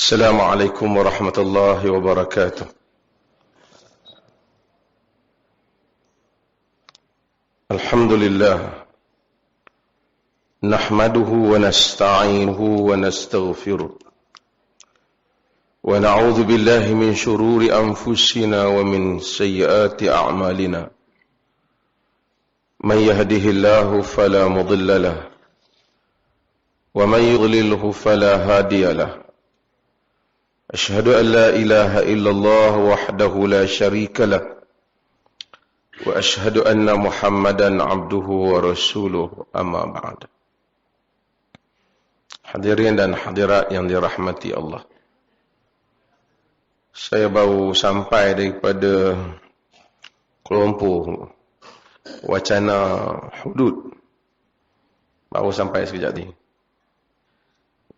السلام عليكم ورحمة الله وبركاته. الحمد لله نحمده ونستعينه ونستغفره ونعوذ بالله من شرور أنفسنا ومن سيئات أعمالنا. من يهده الله فلا مضل له ومن يضلله فلا هادي له. أشهد أن لا إله إلا الله وحده لا شريك له وأشهد أن محمدا عبده ورسوله أما بعد. Hadirin dan hadirat yang dirahmati Allah, saya baru sampai daripada kelompok wacana hudud, baru sampai sekejap ni.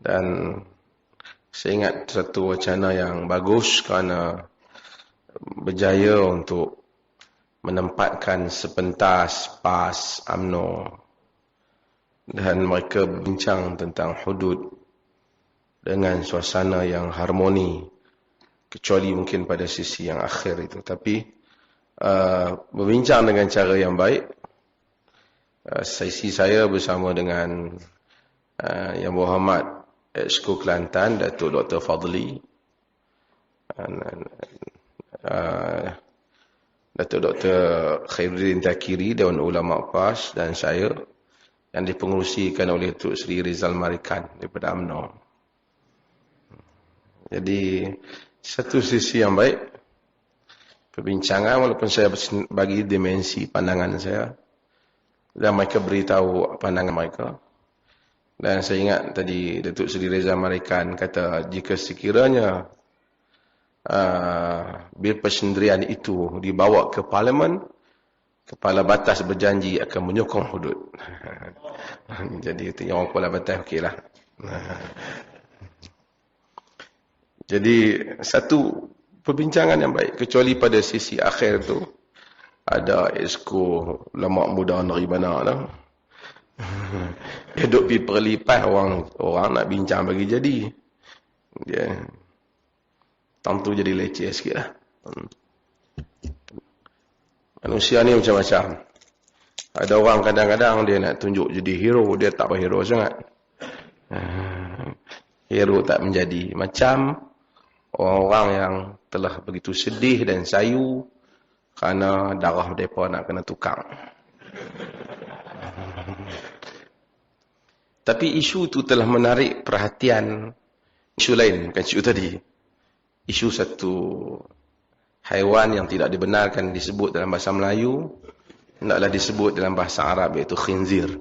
Dan saya ingat satu wacana yang bagus kerana berjaya untuk menempatkan sepentas PAS, UMNO dan mereka bincang tentang hudud dengan suasana yang harmoni, kecuali mungkin pada sisi yang akhir itu. Tapi berbincang dengan cara yang baik. Sesi saya bersama dengan Yang Berhormat Exco Kelantan, Datuk Dr. Fadli, Datuk Dr. Khairuddin Takiri, Dewan Ulama PAS, dan saya yang dipengerusikan oleh Tuk Sri Rizal Marikan daripada UMNO. Jadi satu sisi yang baik perbincangan, walaupun saya bagi dimensi pandangan saya dan mereka beritahu pandangan mereka. Dan saya ingat tadi Datuk Seri Reza Marikan kata jika sekiranya bil persendirian itu dibawa ke Parlimen, Kepala Batas berjanji akan menyokong hudud. Jadi itu yang Kepala Batas okeylah. Jadi satu perbincangan yang baik, kecuali pada sisi akhir tu ada Exco Ulama Muda Negeri Bana lah. Dia duk pergi perlipas orang nak bincang bagi jadi. Dia tentu jadi leceh sikit lah. Manusia ni macam-macam. Ada orang kadang-kadang dia nak tunjuk jadi hero, dia tak berhero sangat. Hero tak menjadi. Macam orang-orang yang telah begitu sedih dan sayu kerana darah mereka nak kena tukang. Tapi isu itu telah menarik perhatian isu lain, bukan isu tadi. Isu satu haiwan yang tidak dibenarkan disebut dalam bahasa Melayu, hendaklah disebut dalam bahasa Arab, iaitu khinzir.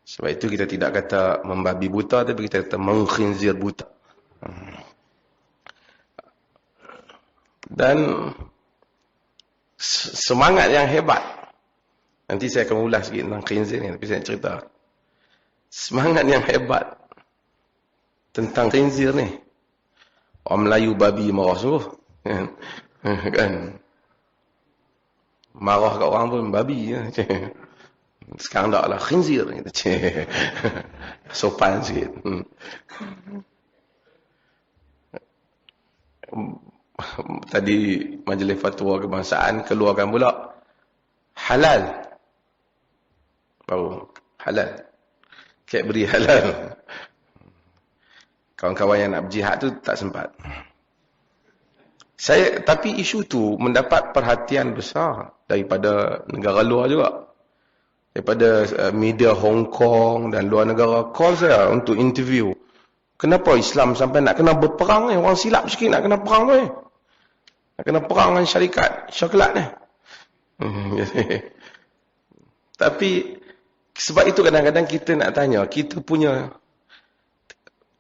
Sebab itu kita tidak kata membabi buta, tapi kita kata mengkhinzir buta. Dan semangat yang hebat, nanti saya akan ulas sikit tentang khinzir ni, tapi saya nak cerita. Semangat yang hebat tentang khinzir ni. Orang Melayu babi marah sungguh. Kan? Marah kat orang pun babi. Sekarang tak lah khinzir. Sopan sikit. Tadi Majlis Fatwa Kebangsaan keluarkan pula halal. Baru halal. Kek beri halal. Kawan-kawan yang nak berjihad tu tak sempat. Tapi isu tu mendapat perhatian besar daripada negara luar juga. Daripada media Hong Kong dan luar negara call saya untuk interview. Kenapa Islam sampai nak kena berperang ni? Orang silap sikit nak kena perang ni. Nak kena perang dengan syarikat, syoklat ni. Tapi sebab itu kadang-kadang kita nak tanya, kita punya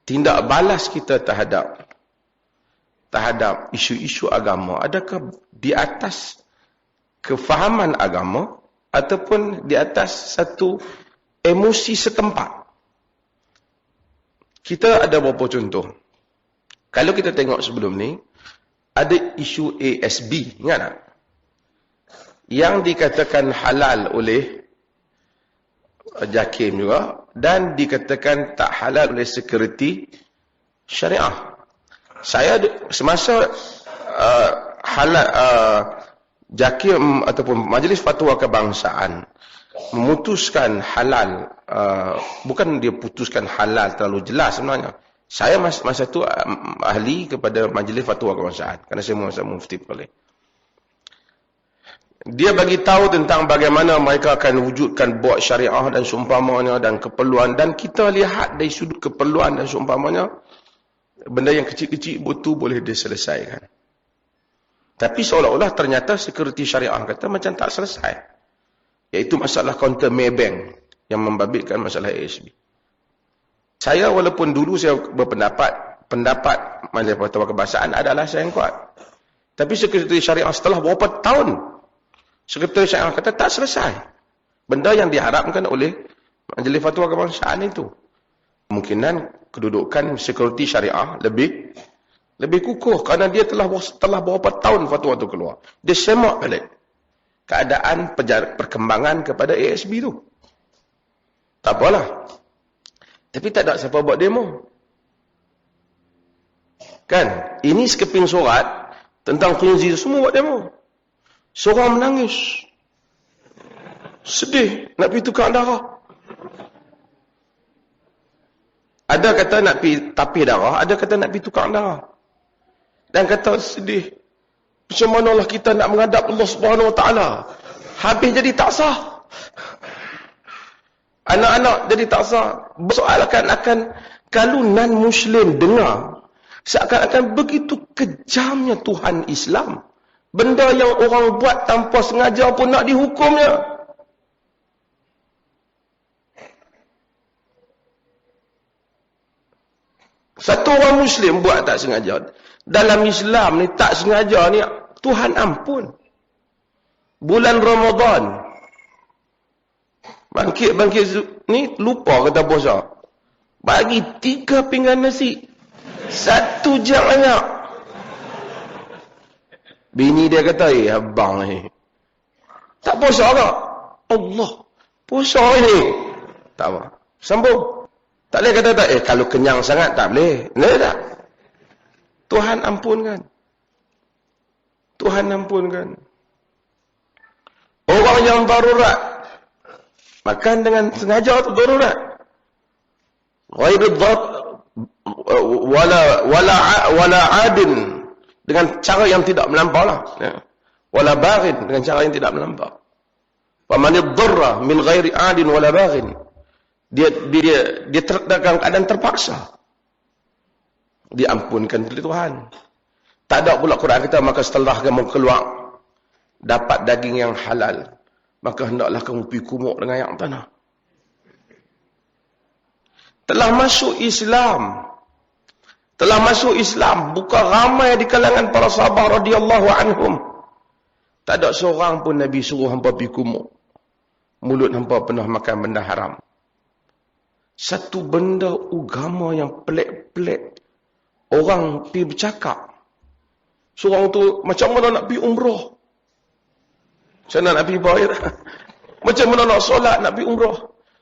tindak balas kita terhadap isu-isu agama, adakah di atas kefahaman agama ataupun di atas satu emosi setempat? Kita ada beberapa contoh. Kalau kita tengok sebelum ni, ada isu ASB, ingat tak? Yang dikatakan halal oleh JAKIM juga, dan dikatakan tak halal oleh security syariah. Saya semasa halal JAKIM ataupun Majlis Fatwa Kebangsaan memutuskan halal, bukan dia putuskan halal terlalu jelas sebenarnya. Saya masa tu ahli kepada Majlis Fatwa Kebangsaan kerana saya masa mufti boleh. Dia bagi tahu tentang bagaimana mereka akan wujudkan buat syariah dan seumpamanya dan keperluan, dan kita lihat dari sudut keperluan dan seumpamanya benda yang kecil-kecil betul boleh diselesaikan. Tapi seolah-olah ternyata sekuriti syariah kata macam tak selesai. Iaitu masalah kaunter Maybank yang membabitkan masalah ASB. Saya walaupun dulu saya berpendapat, Majlis Fatwa Kebangsaan adalah saya yang kuat. Tapi sekuriti syariah setelah berapa tahun, sekuriti syariah kata tak selesai. Benda yang diharapkan oleh Majlis Fatwa Kebangsaan itu. Kemungkinan kedudukan sekuriti syariah lebih kukuh kerana dia telah berapa tahun fatwa itu keluar. Dia semak balik keadaan perkembangan kepada ASB itu. Tak apalah. Tapi tak ada siapa buat demo. Kan? Ini sekeping surat tentang khinzir semua buat demo. Seorang menangis. Sedih nak pergi tukar darah. Ada kata nak pergi tapis darah, ada kata nak pergi tukar darah. Dan kata sedih. Macam manalah kita nak menghadap Allah Subhanahu Wa Taala. Habis jadi tak sah. Anak-anak jadi tak sah. Bersoalkan kalau non-Muslim dengar, seakan-akan begitu kejamnya Tuhan Islam. Benda yang orang buat tanpa sengaja pun nak dihukumnya. Satu orang Muslim buat tak sengaja. Dalam Islam ni tak sengaja ni Tuhan ampun. Bulan Ramadan. Bangkit ni lupa kata puasa. Bagi 3 pinggan nasi. 1 jam anak. Bini dia kata, abang ni. Tak puasa tak? Allah. Puasa ni. Tak apa. Sambung. Tak boleh kata tak, kalau kenyang sangat tak boleh. Boleh tak? Tuhan ampunkan. Tuhan ampunkan. Orang yang darurat. Makan dengan sengaja atau darurat. Ghairul dhab wala adin. Dengan cara yang tidak melampau lah. Wala baghin. Dengan cara yang tidak melampau. Famanid dharra min ghairi adin wala baghin. Dia dalam keadaan terpaksa. Diampunkan oleh Tuhan. Tak ada pula Quran kata, maka setelah kamu keluar dapat daging yang halal, maka hendaklah kamu pergi kumuk dengan yang tanah. Telah masuk Islam. Telah masuk Islam. Bukan ramai di kalangan para sahabat radhiyallahu anhum. Tak ada seorang pun Nabi suruh hampa pergi kumuk. Mulut hampa pernah makan benda haram. Satu benda agama yang pelik-pelik. Orang pergi bercakap. Seorang tu macam mana nak pergi umrah. Macam mana nak pergi bayar. Macam mana nak solat nak pergi umrah.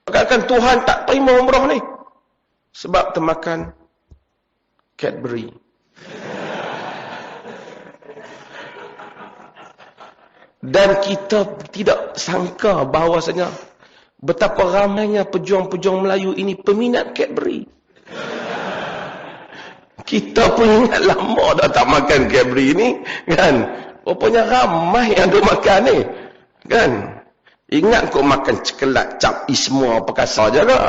Kadang-kadang Tuhan tak terima umrah ni. Sebab termakan Cadbury. Dan kita tidak sangka bahawasanya betapa ramainya pejuang-pejuang Melayu ini peminat Cadbury. Kita pun ingat lama dah tak makan Cadbury ni, kan? Rupanya ramai yang duk makan ni, kan? Ingat kau makan cekelat, cap semua perkasa je ke?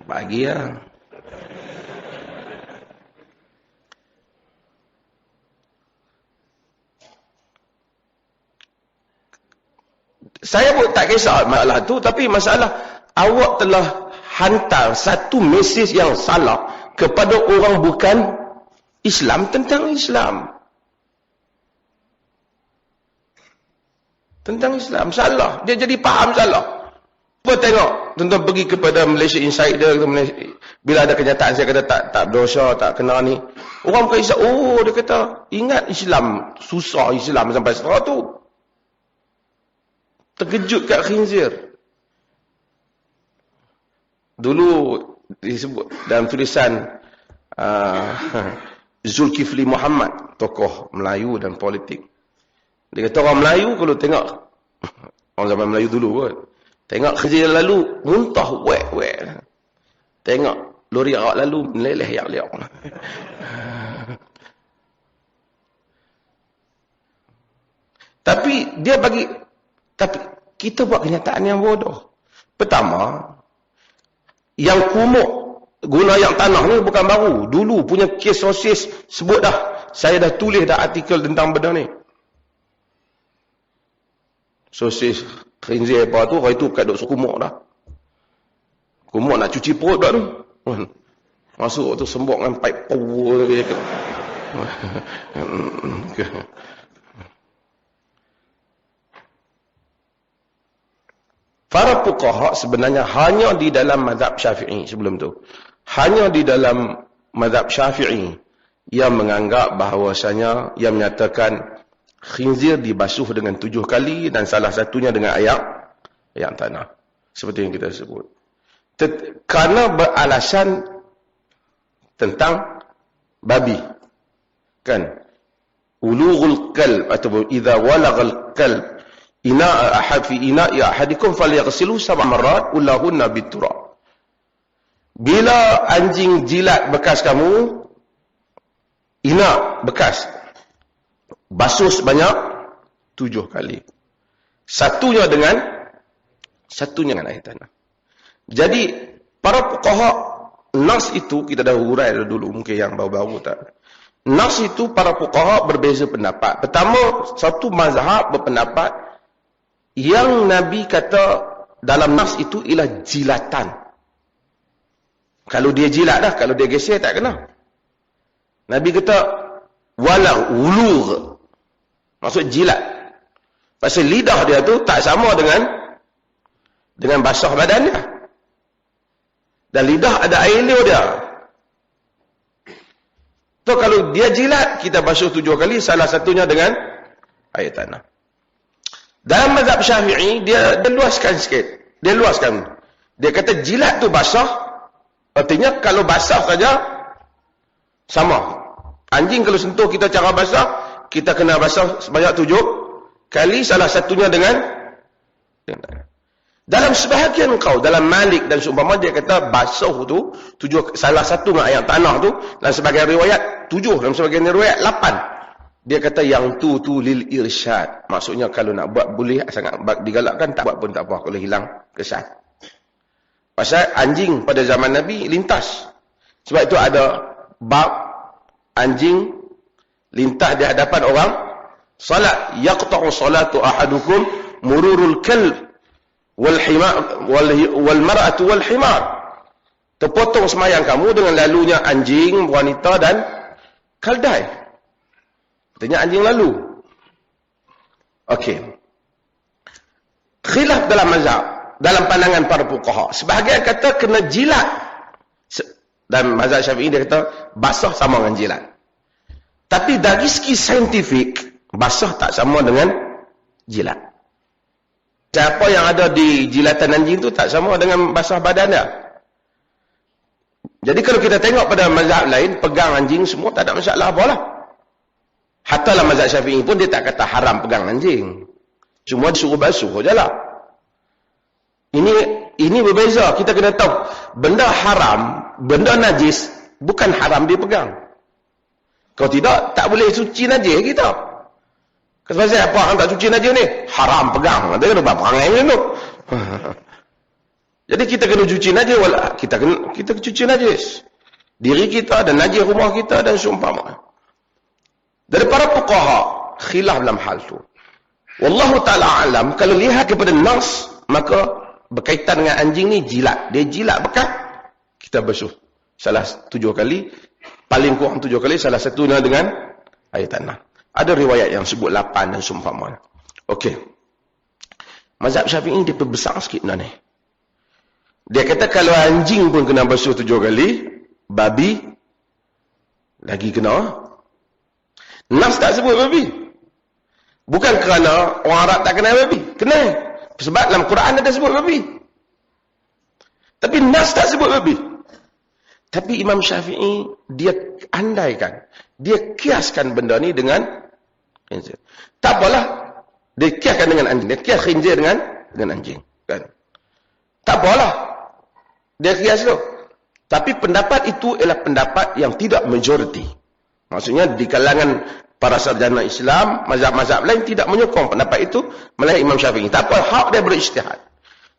Bagi lah. Saya pun tak kisah masalah tu, tapi masalah awak telah hantar satu mesej yang salah kepada orang bukan Islam tentang Islam. Tentang Islam. Salah. Dia jadi faham salah. Cuba tengok. Tuan-tuan pergi kepada Malaysia Insider. Bila ada kenyataan saya kata tak dosa, tak kena ni. Orang bukan Islam. Oh, dia kata, ingat Islam. Susah Islam sampai setelah tu. Terkejut kat khinzir. Dulu disebut dalam tulisan Zulkifli Muhammad, tokoh Melayu dan politik. Dia kata orang Melayu kalau tengok, orang zaman Melayu dulu kot, tengok kerja lalu, muntah wek. Tengok lori awak lalu, meleleh yak-yak. Tapi kita buat kenyataan yang bodoh. Pertama, yang kumuk guna yang tanah ni bukan baru. Dulu punya kes sosis sebut dah. Saya dah tulis dah artikel tentang benda ni. Sosis khinzir apa tu, orang itu kat duk kumuk dah. Kumuk nak cuci perut pula tu. Masuk tu sembok dengan pipe power. Para fuqaha sebenarnya hanya di dalam mazhab Syafi'i sebelum tu. Hanya di dalam mazhab Syafi'i yang menganggap bahawasanya, yang menyatakan khinzir dibasuh dengan 7 kali dan salah satunya dengan air tanah. Seperti yang kita sebut. Kerana beralasan tentang babi. Kan? Ulughul kalb atau idza walaghal kalb fi ina'i ahadikum falyaghsilhu 7 marrat ulahunna biturab. Bila anjing jilat bekas kamu, ina bekas, basuh sebanyak 7 kali. Satunya dengan air tanah. Jadi para fuqaha, nas itu kita dah urai dulu, mungkin yang baru-baru tak. Nas itu para fuqaha berbeza pendapat. Pertama, satu mazhab berpendapat yang Nabi kata dalam nas itu ialah jilatan. Kalau dia jilat dah, kalau dia geser tak kena. Nabi kata wala ulur. Maksud jilat. Pasal lidah dia tu tak sama dengan basah badan dia. Dan lidah ada air liur dia. So kalau dia jilat, kita basuh 7 kali, salah satunya dengan air tanah. Dalam mazhab Syafi'i, dia luaskan sikit. Dia luaskan. Dia kata jilat tu basah, artinya kalau basah saja, sama. Anjing kalau sentuh kita cara basah, kita kena basah sebanyak 7 kali, salah satunya dengan dalam sebahagian kau, dalam Malik dan seumpama, dia kata basuh tu 7, salah satu dengan air tanah tu, dan sebagian riwayat 7, dalam sebagian riwayat 8. Dia kata yang tu lil irsyad. Maksudnya kalau nak buat boleh, sangat digalakkan, tak buat pun tak apa kalau hilang kesan. Pasal anjing pada zaman Nabi lintas. Sebab itu ada bab anjing lintas di hadapan orang salat. Yaqta'u salatu ahadukum mururul kalb wal mar'atu wal himar. Terpotong semayang kamu dengan lalunya anjing, wanita dan kaldai. Artinya anjing lalu. Okey. Khilaf dalam mazhab, dalam pandangan para fuqaha. Sebahagian kata kena jilat. Dan mazhab Syafi'i dia kata basah sama dengan jilat. Tapi dari segi saintifik, basah tak sama dengan jilat. Siapa yang ada di jilatan anjing tu tak sama dengan basah badan dia. Jadi kalau kita tengok pada mazhab lain, pegang anjing semua tak ada masalah apalah. Hatta dalam mazhab Syafi'i pun dia tak kata haram pegang anjing. Cuma disuruh basuh sajalah. Ini berbeza. Kita kena tahu benda haram, benda najis bukan haram dia pegang. Kalau tidak, tak boleh suci najis kita. Sebab apa orang tak cuci najis ni? Haram pegang. Dia kena buat perangai macam tu. Jadi kita kena cuci najis, kita cuci najis. Diri kita dan najis rumah kita dan seumpama. Dari para fuqaha khilaf dalam hal tu. Wallahu ta'ala alam, kalau lihat kepada nas, maka berkaitan dengan anjing ni jilat. Dia jilat bekas, kita basuh. Salah 7 kali, paling kurang 7 kali, salah satunya dengan air tanah. Ada riwayat yang sebut 8 dan seumpama. Okey. Mazhab Syafi'i dia perbesar sikit benda ni. Dia kata kalau anjing pun kena basuh 7 kali, babi lagi kena. Nas tak sebut babi. Bukan kerana orang Arab tak kenal babi. Kenal. Sebab dalam Quran ada sebut babi. Tapi nas tak sebut babi. Tapi Imam Syafi'i, dia andaikan, dia kiaskan benda ni dengan khinzir. Tak apalah, dia kiaskan dengan anjing, dia kias khinzir dengan anjing. Kan? Tak apalah, dia kias tu. Tapi pendapat itu ialah pendapat yang tidak majoriti. Maksudnya di kalangan para sarjana Islam, mazhab-mazhab lain tidak menyokong pendapat itu, melainkan Imam Syafi'i. Tak apa, hak dia berijtihad.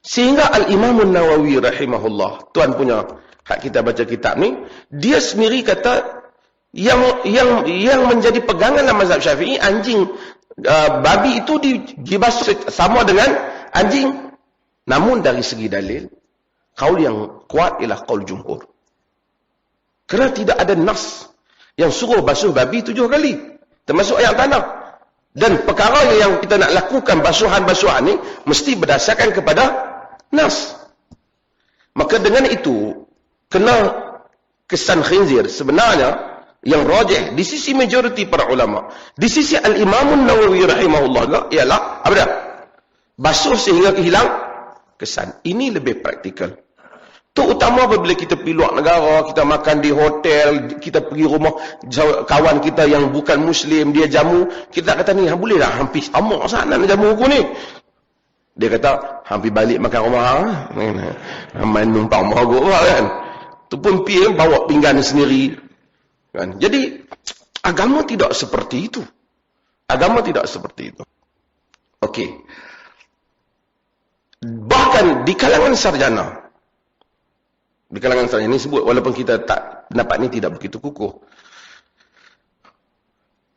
Sehingga Al-Imam Nawawi rahimahullah, tuan punya hak kita baca kitab ni, dia sendiri kata yang menjadi pegangan dalam mazhab Syafi'i, anjing babi itu dibasuh sama dengan anjing. Namun dari segi dalil, kaul yang kuat ialah kaul jumhur. Kerana tidak ada nas yang suruh basuh babi 7 kali, termasuk ayat tanah. Dan perkara yang kita nak lakukan basuhan-basuhan ni mesti berdasarkan kepada nas. Maka dengan itu, kena kesan khinzir sebenarnya yang rajih di sisi majoriti para ulama, di sisi Al-Imam Nawawi rahimahullah ialah apa dia? Basuh sehingga hilang kesan. Ini lebih praktikal. Terutama apabila kita pergi luar negara, kita makan di hotel, kita pergi rumah kawan kita yang bukan Muslim, dia jamu, kita kata ni, boleh tak hampir sama sana jamu aku ni? Dia kata, hampir balik makan rumah, main numpang mahaguk kan? Tu pun pergi bawa pinggan sendiri. Kan? Jadi, agama tidak seperti itu. Agama tidak seperti itu. Okey. Bahkan di kalangan sarjana, ini sebut, walaupun kita tak, pendapat ini tidak begitu kukuh,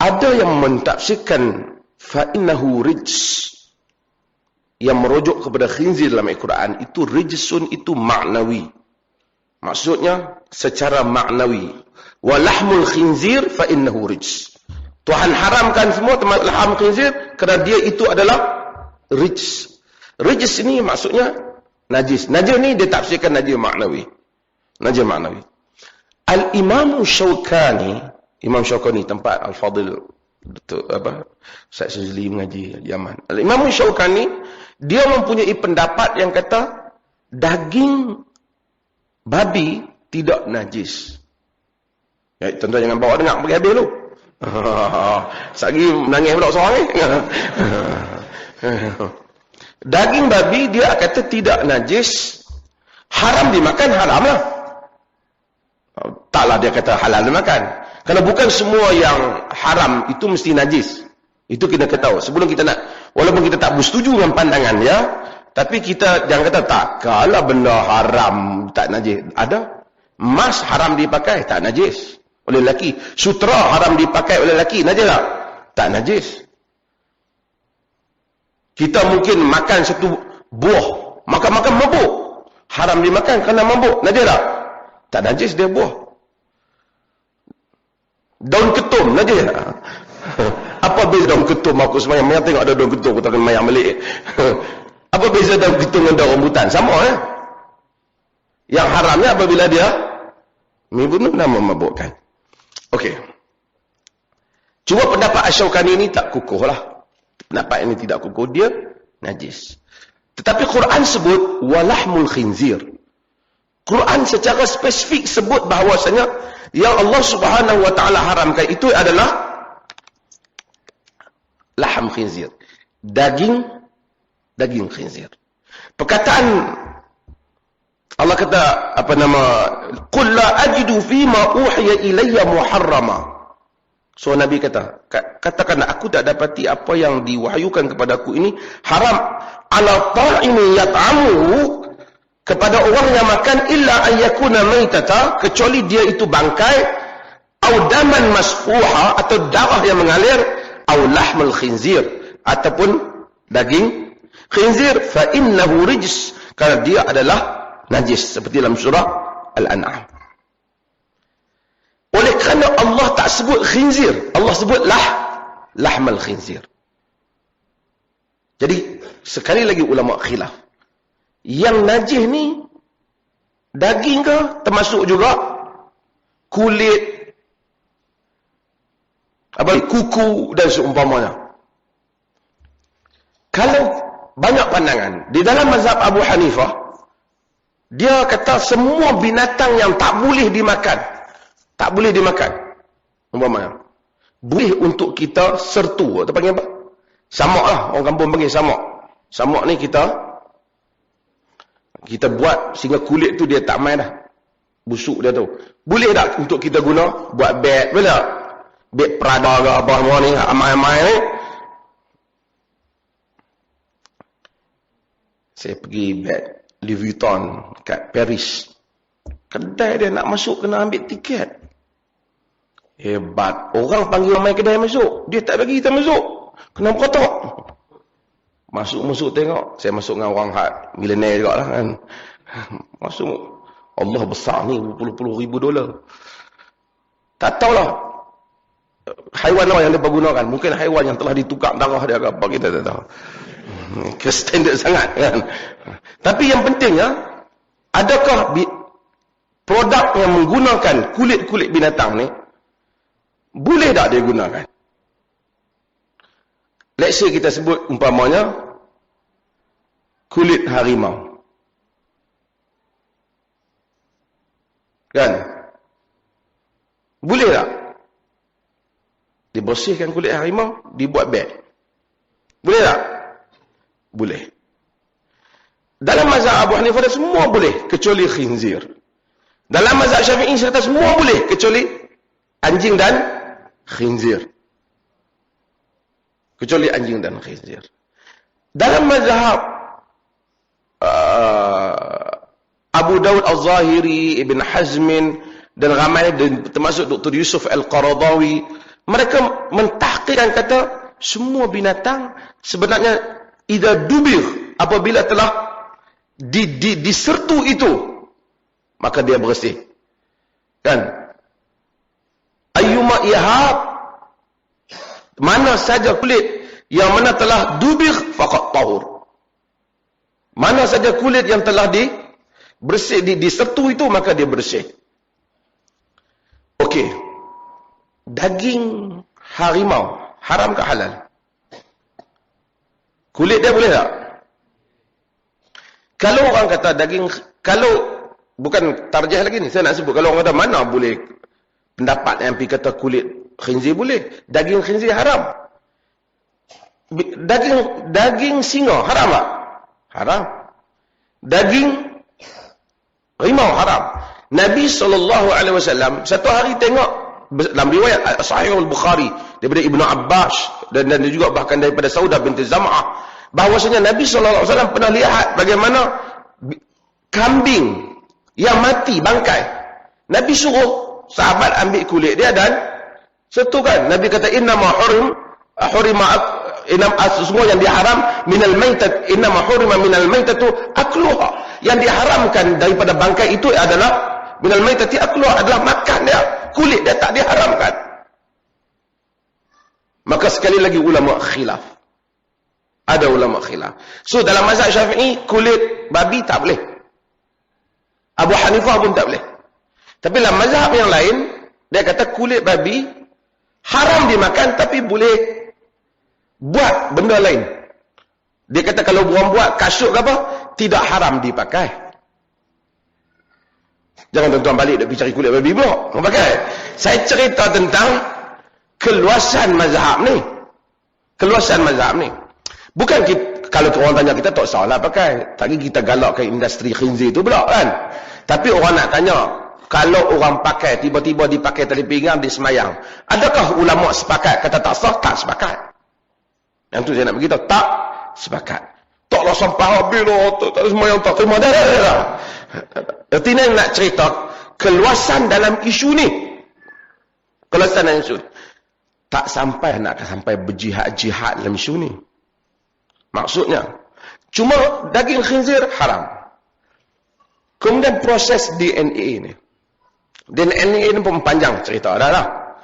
ada yang mentafsirkan fa'innahu rijs, yang merujuk kepada khinzir dalam Al-Quran, itu rijsun, itu maknawi. Maksudnya secara maknawi. Walahmul khinzir fa'innahu rijs. Tuhan haramkan semua termasuk laham khinzir kerana dia itu adalah rijs. Rijs ini maksudnya najis. Najis ni dia tafsirkan najis maknawi. Najis maknawi. Al-Imam Syawkani, Imam Syawkani tempat Al-Fadil Ustaz Syazli mengaji Yaman. Al-Imam Syawkani, dia mempunyai pendapat yang kata daging babi tidak najis. Ya, tuan-tuan jangan bawa dengar pergi habis dulu. Sagi menangis pula seorang ni. Daging babi dia kata tidak najis. Haram dimakan, haram lah. Taklah dia kata halal dimakan. Kerana bukan semua yang haram itu mesti najis. Itu kita ketahui. Sebelum kita nak, walaupun kita tak bersetuju dengan pandangan dia, tapi kita jangan kata tak, kalau benda haram tak najis. Ada. Emas haram dipakai, tak najis oleh lelaki. Sutra haram dipakai oleh lelaki, najis tak? Tak najis. Kita mungkin makan satu buah, makan-makan mabuk. Haram dimakan kerana mabuk, najis tak? Tak najis dia buah. Daun ketum, najis tak? Apa beza daun ketum? Aku semayang tengok ada daun ketum, aku tak akan mayang balik. Apa beza daun ketum dengan daun rambutan? Sama ya? Yang haramnya apabila dia membunuh dan memabukkan. Okey. Cuma pendapat Asy-Syaukani ini tak kukuh lah. Pendapat ini tidak kukuh, dia najis. Tetapi Quran sebut walahmul khinzir. Quran secara spesifik sebut bahawasanya yang Allah Subhanahu wa taala haramkan itu adalah laham khinzir. Daging khinzir. Perkataan Allah kata apa nama, qul la ajidu fima uhiya ilayya muharrama. So Nabi kata, katakanlah aku tak dapati apa yang diwahyukan kepadaku ini haram ala ta'imi yat'amuhu, kepada orang yang makan, illa ayyakuna maitata, kecuali dia itu bangkai, au daman masfuha, atau darah yang mengalir, au lahmul khinzir, ataupun daging khinzir, fa innahu rijs, kerana dia adalah najis, seperti dalam surah Al-An'am. Oleh kerana Allah tak sebut khinzir, Allah sebut lahmal khinzir. Jadi sekali lagi ulama khilaf, yang najis ni daging ke, termasuk juga kulit, kuku dan seumpamanya. Kalau banyak pandangan di dalam mazhab Abu Hanifah, Dia kata semua binatang yang tak boleh dimakan. Tak boleh dimakan. Umpamanya. Boleh untuk kita sertu. Kita panggil apa? Samak lah. Orang kampung panggil samak. Samak ni kita buat sehingga kulit tu dia tak main dah. Busuk dia tu. Boleh tak untuk kita guna? Buat beg. Boleh tak? Beg Prada ke apa semua ni. Amai-amai ni. Saya pergi beg Louis Vuitton kat Paris. Kedai dia nak masuk kena ambil tiket. Hebat. Orang panggil main kedai masuk. Dia tak bagi kita masuk. Kena berkotak. Masuk tengok. Saya masuk dengan orang milioner juga lah kan. Masuk. Allah besar ni. Puluh-puluh ribu dolar. Tak tahulah. Haiwan apa yang dia pergunakan. Mungkin haiwan yang telah ditukar darah dia ke apa. Kita tak tahu. Ke standard sangat kan. Tapi yang pentingnya. Adakah produk yang menggunakan kulit-kulit binatang ni. Boleh tak dia gunakan? Let's say kita sebut umpamanya kulit harimau. Kan? Boleh tak? Dibersihkan kulit harimau, dibuat beg. Boleh tak? Boleh. Dalam mazhab Abu Hanifah semua boleh kecuali khinzir. Dalam mazhab Syafi'i kata semua boleh kecuali anjing dan khinzir. Kecuali anjing dan khinzir. Dalam mazhab Abu Daud Al-Zahiri, Ibn Hazmin dan ramai termasuk Dr. Yusuf Al-Qaradawi, mereka mentahqiqkan kata semua binatang sebenarnya idza dubir, apabila telah disertu itu maka dia bersih. Kan? Ayyuma ihab, mana saja kulit yang mana telah dubir faqat tahur. Mana saja kulit yang telah disertu itu maka dia bersih. Okey. Daging harimau haram ke halal? Kulit dia boleh tak? Kalau orang kata kalau bukan tarjih lagi ni, saya nak sebut, kalau orang kata mana boleh, pendapat yang pergi kata kulit khinzir boleh, daging khinzir haram. Daging singa haram tak? Haram. Daging rimau haram. Nabi SAW satu hari tengok dalam riwayat Sahih Al-Bukhari daripada Ibnu Abbas dan juga bahkan daripada Saudah binti Zam'ah, bahwasanya Nabi SAW pernah lihat bagaimana kambing yang mati bangkai. Nabi suruh sahabat ambil kulit dia dan setukan. Nabi kata innama semua yang diharam minal maitat, innama hurima minal maitatu akluha. Yang diharamkan daripada bangkai itu adalah minal maitati akluha, adalah makan dia. Kulit dia tak diharamkan. Maka sekali lagi ulama khilaf. Ada ulama khilaf. So dalam mazhab Syafi'i kulit babi tak boleh. Abu Hanifah pun tak boleh. Tapi dalam mazhab yang lain dia kata kulit babi haram dimakan tapi boleh buat benda lain. Dia kata kalau orang buat kasut ke apa, tidak haram dipakai. Jangan tuan-tuan balik nak pergi cari kulit babi pula. Orang pakai. Saya cerita tentang keluasan mazhab ni. Keluasan mazhab ni. Bukan kita, kalau orang tanya kita tak salah pakai. Tak kita galakkan industri khinzir tu pula kan. Tapi orang nak tanya, kalau orang pakai, tiba-tiba dipakai tali pinggang di semayang, adakah ulama sepakat kata tak sah? Tak sepakat. Yang tu saya nak beritahu, tak sepakat. Taklah sampai habis lah, tak semayang, tak terima dah. Artinya nak cerita keluasan dalam isu ni. Keluasan dalam isu ni. Tak sampai nak sampai berjihad-jihad dalam isu ni. Maksudnya, cuma daging khinzir haram. Kemudian proses DNA ni. DNA ni pun panjang cerita. Adalah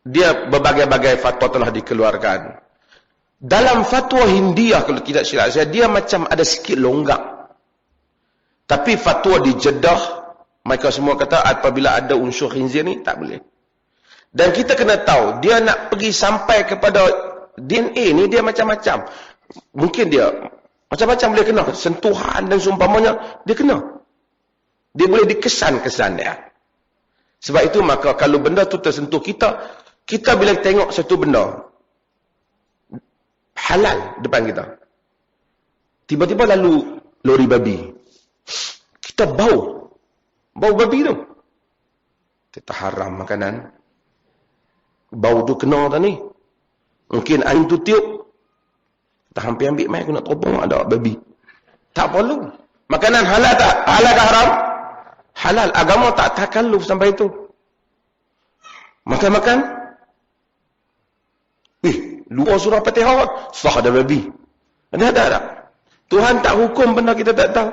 dia berbagai-bagai fatwa telah dikeluarkan. Dalam fatwa Hindiah, kalau tidak silap saya, dia macam ada sikit longgak. Tapi fatwa di Jeddah, mereka semua kata apabila ada unsur khinzir ni, tak boleh. Dan kita kena tahu, dia nak pergi sampai kepada DNA ni, dia macam-macam. Mungkin dia macam-macam boleh kena. Sentuhan dan seumpamanya, dia kena. Dia boleh dikesan-kesan dia. Sebab itu maka kalau benda tu tersentuh kita bila tengok satu benda halal depan kita, tiba-tiba lalu lori babi, kita bau babi tu, kita haram makanan. Bau tu kena tak ni, mungkin angin tu tiup, kita hampir ambil mai, aku nak teropong ada babi. Tak perlu. Makanan halal tak? Halal ke haram? Halal. Agama tak takalluf sampai itu. Makan-makan, luar surah Fatihah sah ada babi. Ada tak? Tuhan tak hukum benda kita tak tahu.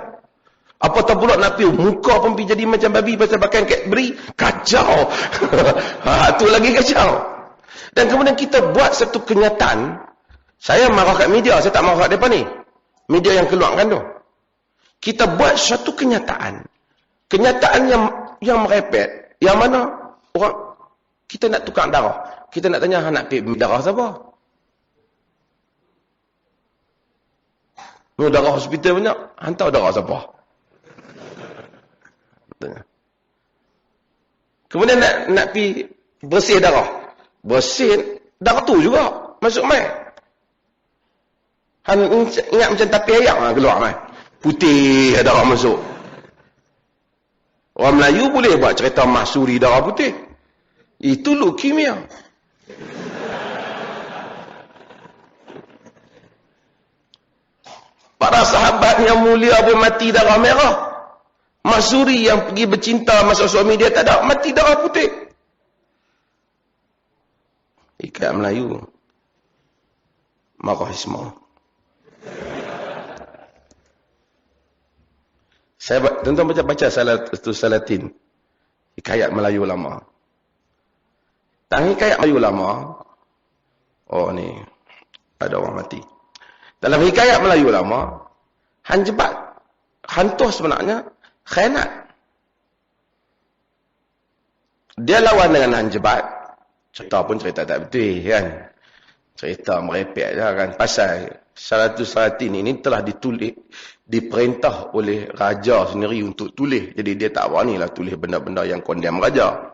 Apatah pula nak pergi muka pun pergi jadi macam babi pasal pakai Cadbury, kacau. Tu lagi kacau. Dan kemudian kita buat satu kenyataan. Saya marah kat media, saya tak marah kat depan ni. Media yang keluarkan tu. Kita buat satu kenyataan. Kenyataan yang merepet. Yang mana orang kita nak tukar darah. Kita nak tanya nak pergi darah siapa? Darah hospital banyak, hantar darah siapa? Kemudian nak pergi bersih darah. Bersih darah tu juga masuk mai. Ingat macam tapi ayam keluar mai. Putih darah masuk. Orang Melayu boleh buat cerita mahsuri darah putih. Itu leukemia. Para sahabat yang mulia pun mati darah merah. Mahsuri yang pergi bercinta masa suami dia tak ada, mati darah putih. Ikat Melayu. Marah Ismail. Saya tuan-tuan baca Salatin. Hikayat Melayu lama. Tang hikayat Melayu lama. Oh ni. Ada orang mati. Dalam hikayat Melayu lama, hanjebat. Hantuh sebenarnya khianat. Dia lawan dengan hanjebat. Cerita pun cerita tak betul kan. Cerita merepek je kan. Pasal Salatin ini telah ditulis, diperintah oleh raja sendiri untuk tulis. Jadi dia tak beranilah tulis benda-benda yang kondem raja.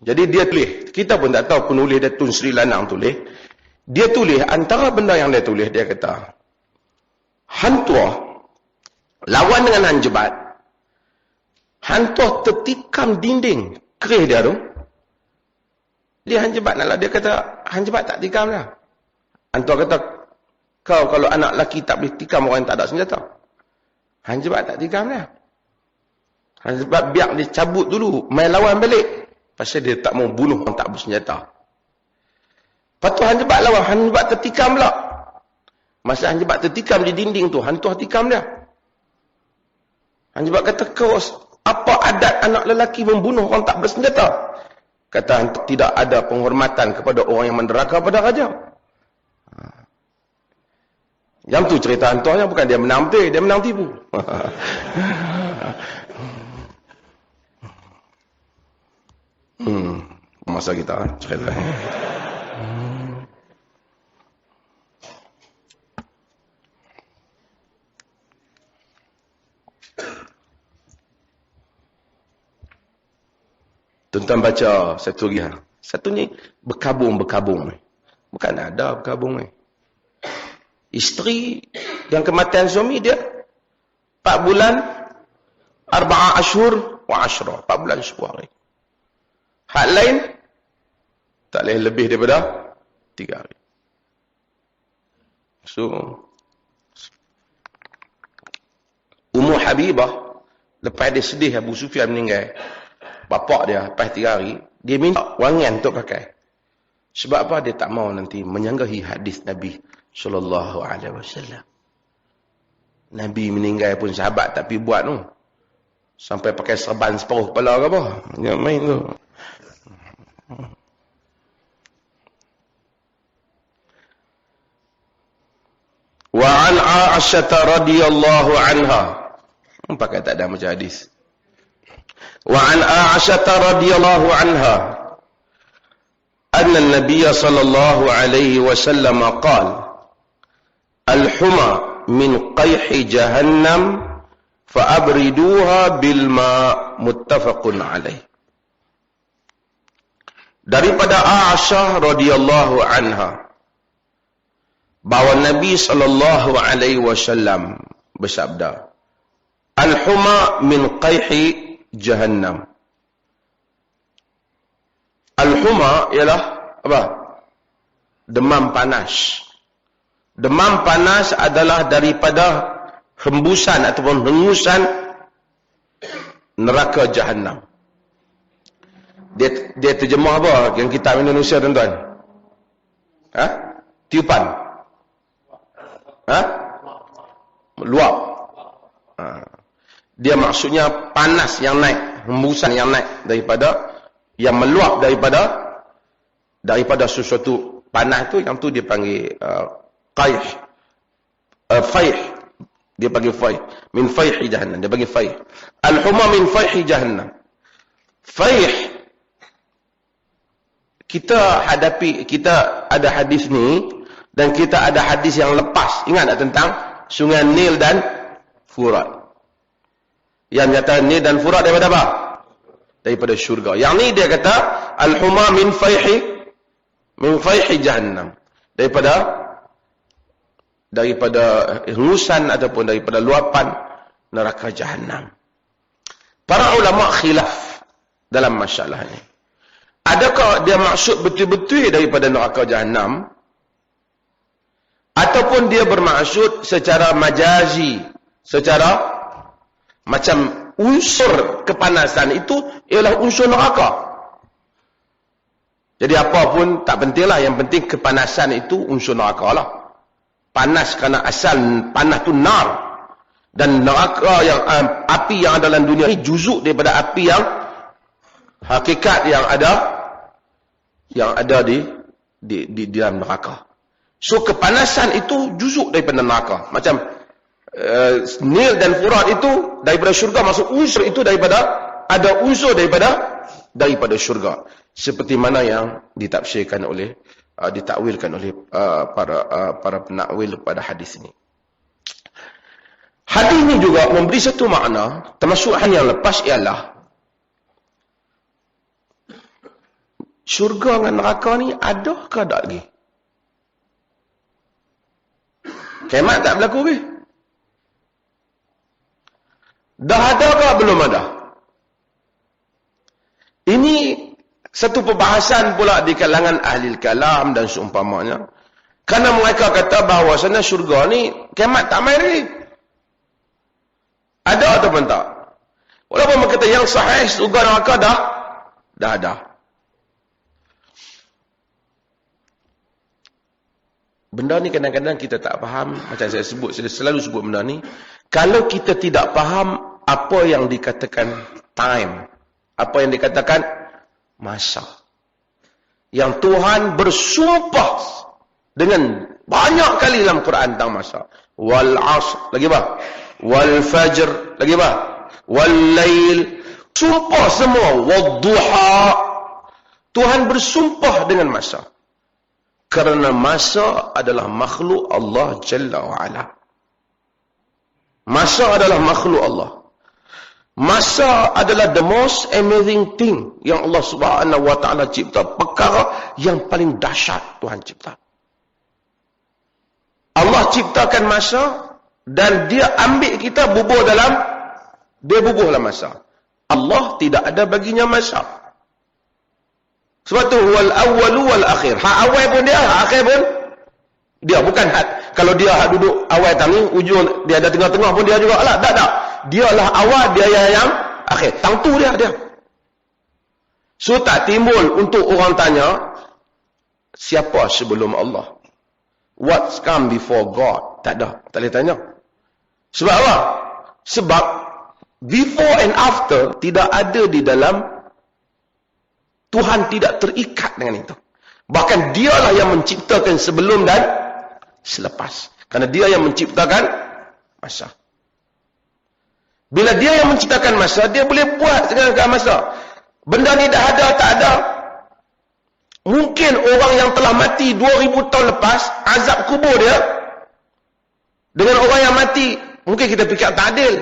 Jadi dia tulis. Kita pun tak tahu penulis dia Tun Sri Lanang tulis. Dia tulis, antara benda yang dia tulis, dia kata, hantuah lawan dengan hanjebat. Hantuah tertikam dinding kerih dia tu. Dia hanjebat nak lah. Dia kata, hanjebat tak tikam lah. Hantuah kata, kau kalau anak lelaki tak boleh tikam orang yang tak ada senjata. Hanjebat tak tikam lah. Hanjebat biar dia cabut dulu, main lawan balik. Pasal dia tak mau bunuh orang tak bersenjata. Lepas tu hanjebat lawan, hanjebat tertikam pula. Masa hanjebat tertikam di dinding tu, hantuah tikam dia. Hanjebat kata, kau apa adat anak lelaki membunuh orang tak bersenjata? Kata hantuah, tidak ada penghormatan kepada orang yang menderaka pada raja. Yang tu cerita hantuahnya, bukan dia menang betul, dia menang tipu. Masa kita cerita. Tuan-tuan baca satu lagi. Satu ni berkabung-berkabung. Bukan ada berkabung ni. Isteri yang kematian suami dia 4 bulan 4 ashur wa 10. 4 bulan 10 hari. Hak lain tak boleh lebih daripada 3 hari. So Ummu Habibah lepas dia sedih Abu Sufyan meninggal, bapak dia lepas 3 hari, dia minta wangian untuk pakai. Sebab apa? Dia tak mau nanti menyanggahi hadis Nabi sallallahu alaihi wasallam. Nabi meninggal pun sahabat tak pergi buat tu. Sampai pakai serban separuh kepala ke apa? Jangan main tu. Wa an Aisyah radhiyallahu anha. Pakai tak ada macam hadis. Wa an Aisyah radhiyallahu anha anna an-nabiy sallallahu alaihi wasallam qala al-huma min qayhi jahannam fa'abriduha bil ma' muttafaqun alaih. Daripada Aisyah radhiyallahu anha bahawa Nabi sallallahu alaihi wasallam bersabda, al-huma min qayhi jahannam. Al-huma ialah apa? Demam panas. Demam panas adalah daripada hembusan ataupun hengusan neraka jahannam. Dia terjemah apa yang kita Indonesia, tuan-tuan? Ha? Tiupan. Ha? Luap. Ha. Dia maksudnya panas yang naik, hembusan yang naik daripada, yang meluap daripada sesuatu panas tu, yang tu dia panggil qaih. Faih. Dia panggil faih. Min faihi jahannam. Dia panggil faih. Al-huma min faihi jahannam. Faih. Kita ada hadis ni, dan kita ada hadis yang lepas. Ingat tak tentang sungai Nil dan Furat? Yang nyata Nil dan Furat daripada apa? Daripada syurga. Yang ni dia kata, al-huma min faihi jahannam. Daripada hengusan ataupun daripada luapan neraka jahannam. Para ulama khilaf dalam masalah ini. Adakah dia maksud betul-betul daripada neraka jahannam, ataupun dia bermaksud secara majazi, secara macam unsur kepanasan itu ialah unsur neraka. Jadi apa pun tak pentinglah, yang penting kepanasan itu unsur neraka lah. Panas kerana asal panas tu nar, dan neraka yang api yang ada dalam dunia ini juzuk daripada api yang hakikat yang ada di dalam neraka. So kepanasan itu juzuk daripada neraka. Macam Nil dan Furat itu daripada syurga, masuk unsur itu ada unsur daripada syurga. Seperti mana yang ditafsirkan oleh ditakwilkan oleh para penakwil pada hadis ini. Hadis ini juga memberi satu makna, termasuk hal yang lepas, ialah syurga dengan neraka ni ada ke tak lagi? Kiamat tak berlaku ke? Dah ada ke belum ada? Ini satu perbahasan pula di kalangan ahli kalam dan seumpamanya. Kerana mereka kata bahawasanya syurga ni kiamat tak main lagi. Ada ataupun tak? Walaupun mereka kata yang sahih syurga neraka dah ada. Benda ni kadang-kadang kita tak faham. Macam saya selalu sebut benda ni. Kalau kita tidak faham apa yang dikatakan time, apa yang dikatakan masa, yang Tuhan bersumpah dengan banyak kali dalam Quran tentang masa. Wal asr, lagi apa? Wal fajr, lagi apa? Wal lail. Sumpah semua. Wad duha. Tuhan bersumpah dengan masa. Kerana masa adalah makhluk Allah Jalla wa'ala. Masa adalah makhluk Allah. Masa adalah the most amazing thing yang Allah Subhanahu wa ta'ala cipta. Perkara yang paling dahsyat Tuhan cipta. Allah ciptakan masa, dan dia ambil kita bubuh dalam masa. Allah tidak ada baginya masa. Sebab tu wal awwalu wal akhir. Hak awal pun dia, hak akhir pun dia. Bukan hak, kalau dia hak duduk awal tang ni, ujung dia ada tengah-tengah pun dia juga lah. Tak. Dialah awal, dia yang akhir. Tang tu dia. So tak timbul untuk orang tanya siapa sebelum Allah. What's come before God? Tak ada. Tak boleh tanya. Sebab apa? Sebab before and after tidak ada di dalam Tuhan, tidak terikat dengan itu. Bahkan dialah yang menciptakan sebelum dan selepas. Kerana dia yang menciptakan masa. Bila dia yang menciptakan masa, dia boleh buat dengan masa. Benda ni dah ada, tak ada. Mungkin orang yang telah mati 2000 tahun lepas, azab kubur dia, dengan orang yang mati, mungkin kita fikir tak adil.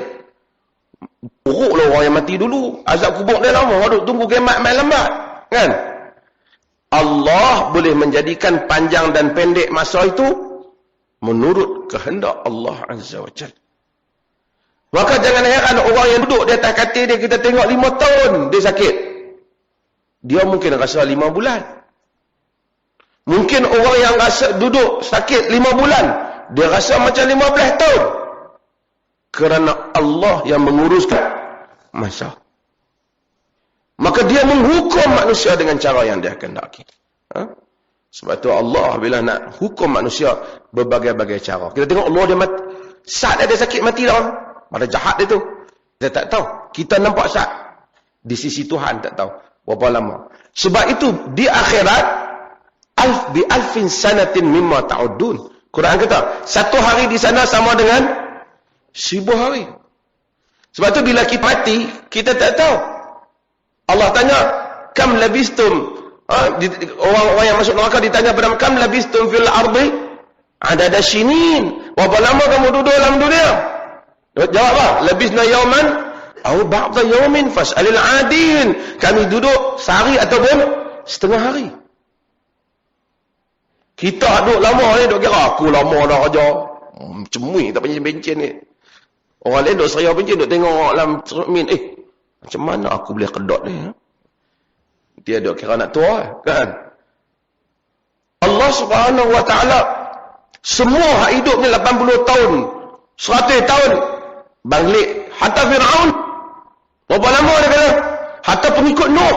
Buruklah orang yang mati dulu. Azab kubur dia lama. Duk tunggu kiamat main lambat. Kan? Allah boleh menjadikan panjang dan pendek masa itu menurut kehendak Allah Azza wa Jalla. Maka jangan heran orang yang duduk di atas katil dia, kita tengok 5 tahun dia sakit. Dia mungkin rasa 5 bulan. Mungkin orang yang rasa duduk sakit 5 bulan, dia rasa macam 15 tahun. Kerana Allah yang menguruskan masa. Maka dia menghukum manusia dengan cara yang dia kehendaki. Sebab tu Allah bila nak hukum manusia berbagai-bagai cara. Kita tengok Allah dia mati. Saat dia sakit mati dah. Pada jahat dia tu. Kita tak tahu. Kita nampak saat. Di sisi Tuhan tak tahu. Berapa lama. Sebab itu di akhirat. Bi alfin sanatin mimma ta'udun. Quran kata. 1 hari di sana sama dengan 1000 hari. Sebab tu bila kita mati. Kita tak tahu. Allah tanya. Kam labistum. Orang-orang yang masuk neraka ditanya pada kam labistum fil ardi adada sinin. Berapa lama kamu duduk dalam dunia? Jawab apa? Labisna yawman au ba'da yawmin fas'alil 'adin. Kami duduk sehari ataupun setengah hari. Kita duduk lama ni duk kira aku lama dah kerja. Cemui tak pencen-pencen ni. Orang lain duk seraya pencen duk tengok dalam cermin. Macam mana aku boleh kedot ni? Dia duk kira nak tua kan? Allah Subhanahu wa taala semua hak hidup ni 80 tahun, 100 tahun. Balik hatta Firaun. Berapa lama dia kata? Hatta pengikut Nuh.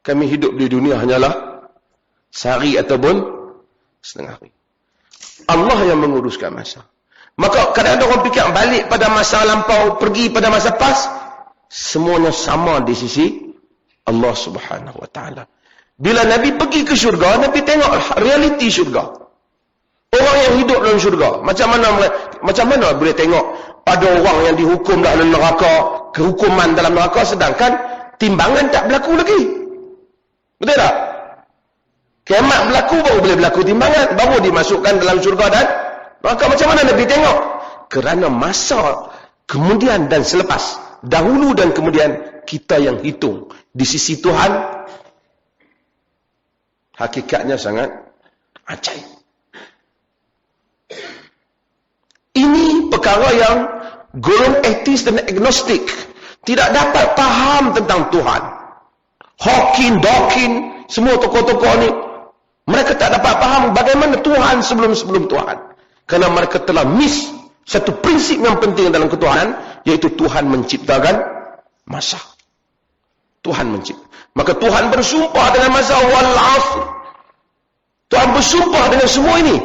Kami hidup di dunia hanyalah sehari ataupun setengah hari. Allah yang menguruskan masa. Maka kadang-kadang orang fikir balik pada masa lampau, pergi pada masa pas, semuanya sama di sisi Allah Subhanahu wa taala. Bila Nabi pergi ke syurga, Nabi tengok realiti syurga. Orang yang hidup dalam syurga, macam mana boleh tengok ada orang yang dihukum dalam neraka, kehukuman dalam neraka, sedangkan timbangan tak berlaku lagi. Betul tak? Kiamat berlaku baru boleh berlaku timbangan, baru dimasukkan dalam syurga dan neraka. Macam mana Nabi tengok? Kerana masa kemudian dan selepas, dahulu dan kemudian, kita yang hitung. Di sisi Tuhan, hakikatnya sangat ajaib. Ini perkara yang golongan ateis dan agnostik tidak dapat faham tentang Tuhan. Hawking, Dawkins, semua tokoh-tokoh ni, mereka tak dapat faham bagaimana Tuhan sebelum Tuhan. Kerana mereka telah miss satu prinsip yang penting dalam ketuhanan, iaitu Tuhan menciptakan masa. Tuhan mencipta. Maka Tuhan bersumpah dengan masa wal asr. Tuhan bersumpah dengan semua ini.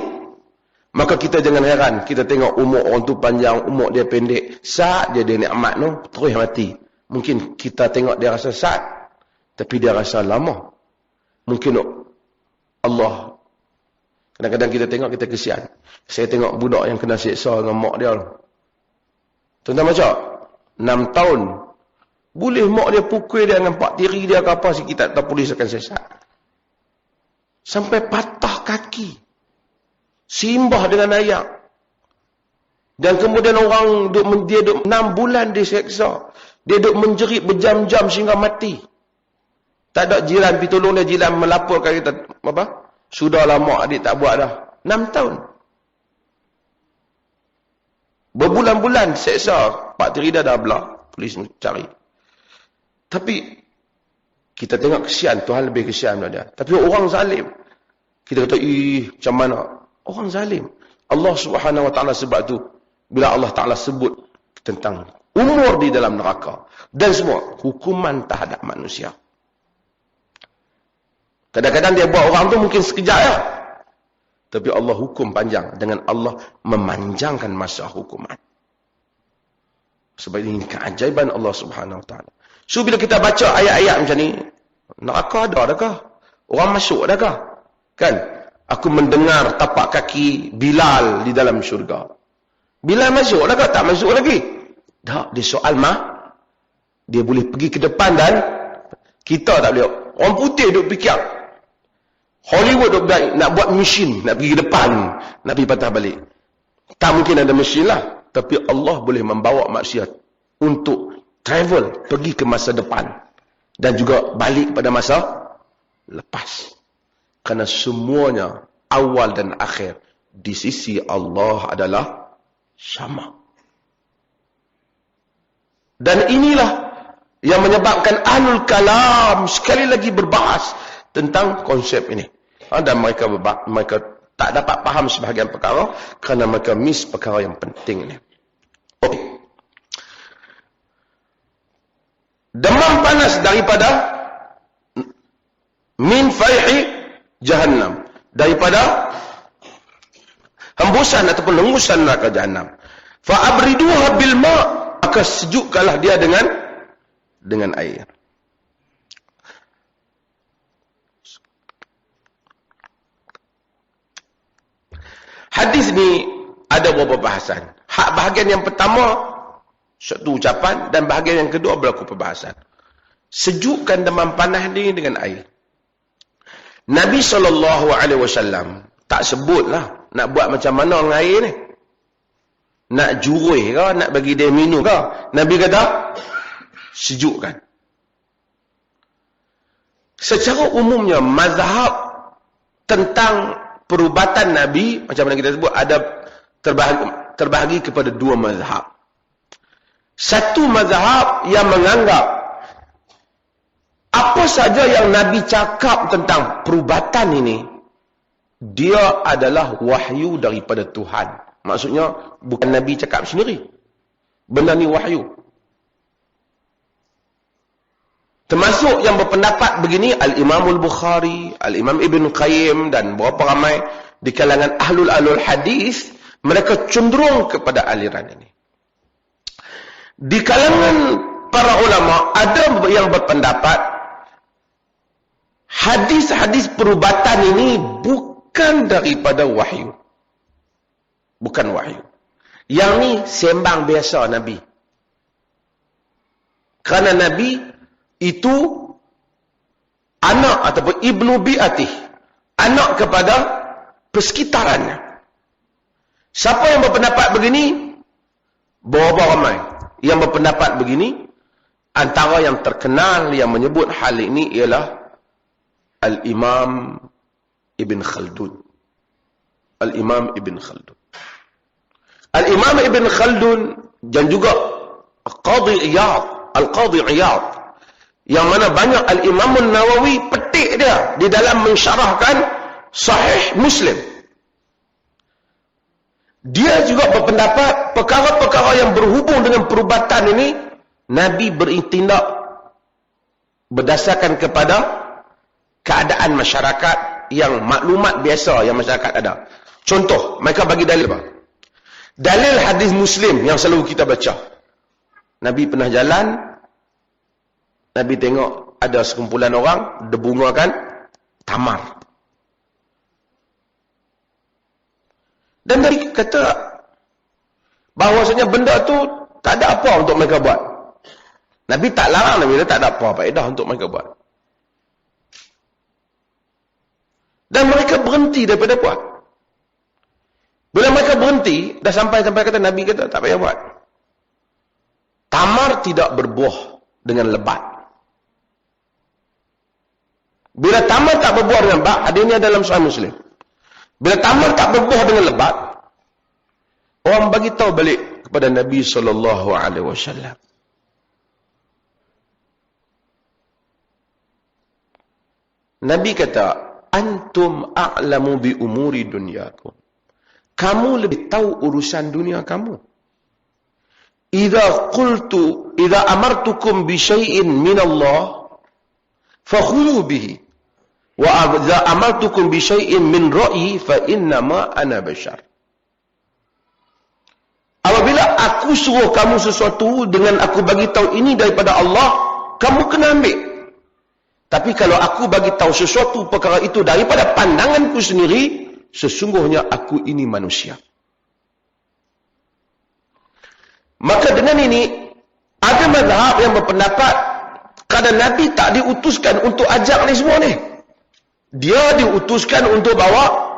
Maka kita jangan heran, kita tengok umur orang tu panjang, umur dia pendek. Saat dia nikmat tu, terus mati. Mungkin kita tengok dia rasa saat, tapi dia rasa lama. Mungkin Allah, kadang-kadang kita tengok, kita kesian. Saya tengok budak yang kena seksa dengan mak dia. Tuan-tuan baca, 6 tahun. Boleh mak dia pukul dia dengan pak tiri dia ke apa, sikit tak tahu polis akan sesat. Sampai patah kaki. Simbah dengan ayam. Dan kemudian orang dia duduk 6 bulan diseksa. Dia duduk menjerit berjam-jam sehingga mati. Tak ada jiran pergi tolong dia, jiran melaporkan kita, apa? Sudah lama adik tak buat dah. 6 tahun. Berbulan-bulan seksa. Pak tiri dia dah belah. Polis cari. Tapi kita tengok kesian, Tuhan lebih kesian pada dia. Tapi orang zalim, kita kata, macam mana? Orang zalim. Allah Subhanahu wa taala sebab tu bila Allah Taala sebut tentang umur di dalam neraka dan semua hukuman terhadap manusia. Kadang-kadang dia buat orang tu mungkin sekejap ya. Tapi Allah hukum panjang dengan Allah memanjangkan masa hukuman. Sebab ini keajaiban Allah Subhanahu wa taala. So bila kita baca ayat-ayat macam ni, neraka ada adakah? Orang masuk adakah? Kan? Aku mendengar tapak kaki Bilal di dalam syurga. Bilal masuk adakah? Tak masuk lagi. Tak, dia soal dia boleh pergi ke depan dan kita tak boleh. Orang putih duk fikir. Hollywood duk nak buat mesin, nak pergi ke depan, nak pergi patah balik. Tak mungkin ada mesin lah. Tapi Allah boleh membawa manusia untuk travel, pergi ke masa depan. Dan juga balik pada masa lepas. Kerana semuanya, awal dan akhir, di sisi Allah adalah sama. Dan inilah yang menyebabkan Ahlul Kalam sekali lagi berbahas tentang konsep ini. Dan mereka tak dapat faham sebahagian perkara kerana mereka miss perkara yang penting ini. Okay. Demam panas daripada min faihi jahannam, daripada hembusan ataupun lengusan neraka jahannam. Fa abriduha bil ma, maka sejukkanlah dia dengan air. Hadis ni ada beberapa bahasan. Bahagian yang pertama satu ucapan, dan bahagian yang kedua berlaku perbahasan. Sejukkan demam panas ni dengan air. Nabi SAW tak sebutlah nak buat macam mana dengan air ni. Nak jurui ke, nak bagi dia minum ke. Nabi kata sejukkan. Secara umumnya mazhab tentang perubatan Nabi, macam mana kita sebut, ada terbahagi kepada dua mazhab. Satu mazhab yang menganggap apa saja yang Nabi cakap tentang perubatan ini, dia adalah wahyu daripada Tuhan. Maksudnya bukan Nabi cakap sendiri. Benda ni wahyu. Termasuk yang berpendapat begini Al-Imam Al-Bukhari, Al-Imam Ibn Qayyim dan beberapa ramai di kalangan ahlul hadis, mereka cenderung kepada aliran ini. Di kalangan para ulama ada yang berpendapat hadis-hadis perubatan ini bukan daripada wahyu. Bukan wahyu. Yang ni sembang biasa Nabi. Kerana Nabi itu anak ataupun ibnu bi'atih, anak kepada persekitarannya. Siapa yang berpendapat begini? Beberapa ramai yang berpendapat begini. Antara yang terkenal yang menyebut hal ini ialah Al-Imam Ibn Khaldun. Al-Imam Ibn Khaldun. Al-Imam Ibn Khaldun dan juga Al-Qadhi Iyad, yang mana banyak Al-Imam Nawawi petik dia di dalam mensyarahkan Sahih Muslim. Dia juga berpendapat perkara-perkara yang berhubung dengan perubatan ini, Nabi bertindak berdasarkan kepada keadaan masyarakat yang maklumat biasa yang masyarakat ada. Contoh, mereka bagi dalil apa? Dalil hadis Muslim yang selalu kita baca. Nabi pernah jalan, Nabi tengok ada sekumpulan orang debungakan tamar. Dan Nabi kata bahawasanya benda tu tak ada apa untuk mereka buat. Nabi tak larang, Nabi kata tak ada apa faedah untuk mereka buat. Dan mereka berhenti daripada buat. Bila mereka berhenti, dah sampai kata Nabi kata tak payah buat. Tamar tidak berbuah dengan lebat. Bila tamar tak berbuah dengan lebat, hadisnya dalam Sahih Muslim. Bila tamar tak berbuah dengan lebat, orang bagi tahu balik kepada Nabi SAW. Nabi kata, antum a'lamu bi umuri dunyakum. Kamu lebih tahu urusan dunia kamu. Idza amartukum bi syai'in min Allah fakhudhu bihi. Wa idza amartukum bi syai'in min ra'yi fa innama ana bashar. Apabila aku suruh kamu sesuatu dengan aku bagi tahu ini daripada Allah, kamu kena ambil. Tapi kalau aku bagi tahu sesuatu perkara itu daripada pandanganku sendiri, sesungguhnya aku ini manusia. Maka dengan ini ada mazhab yang berpendapat kerana Nabi tak diutuskan untuk ajak ni semua ni. Dia diutuskan untuk bawa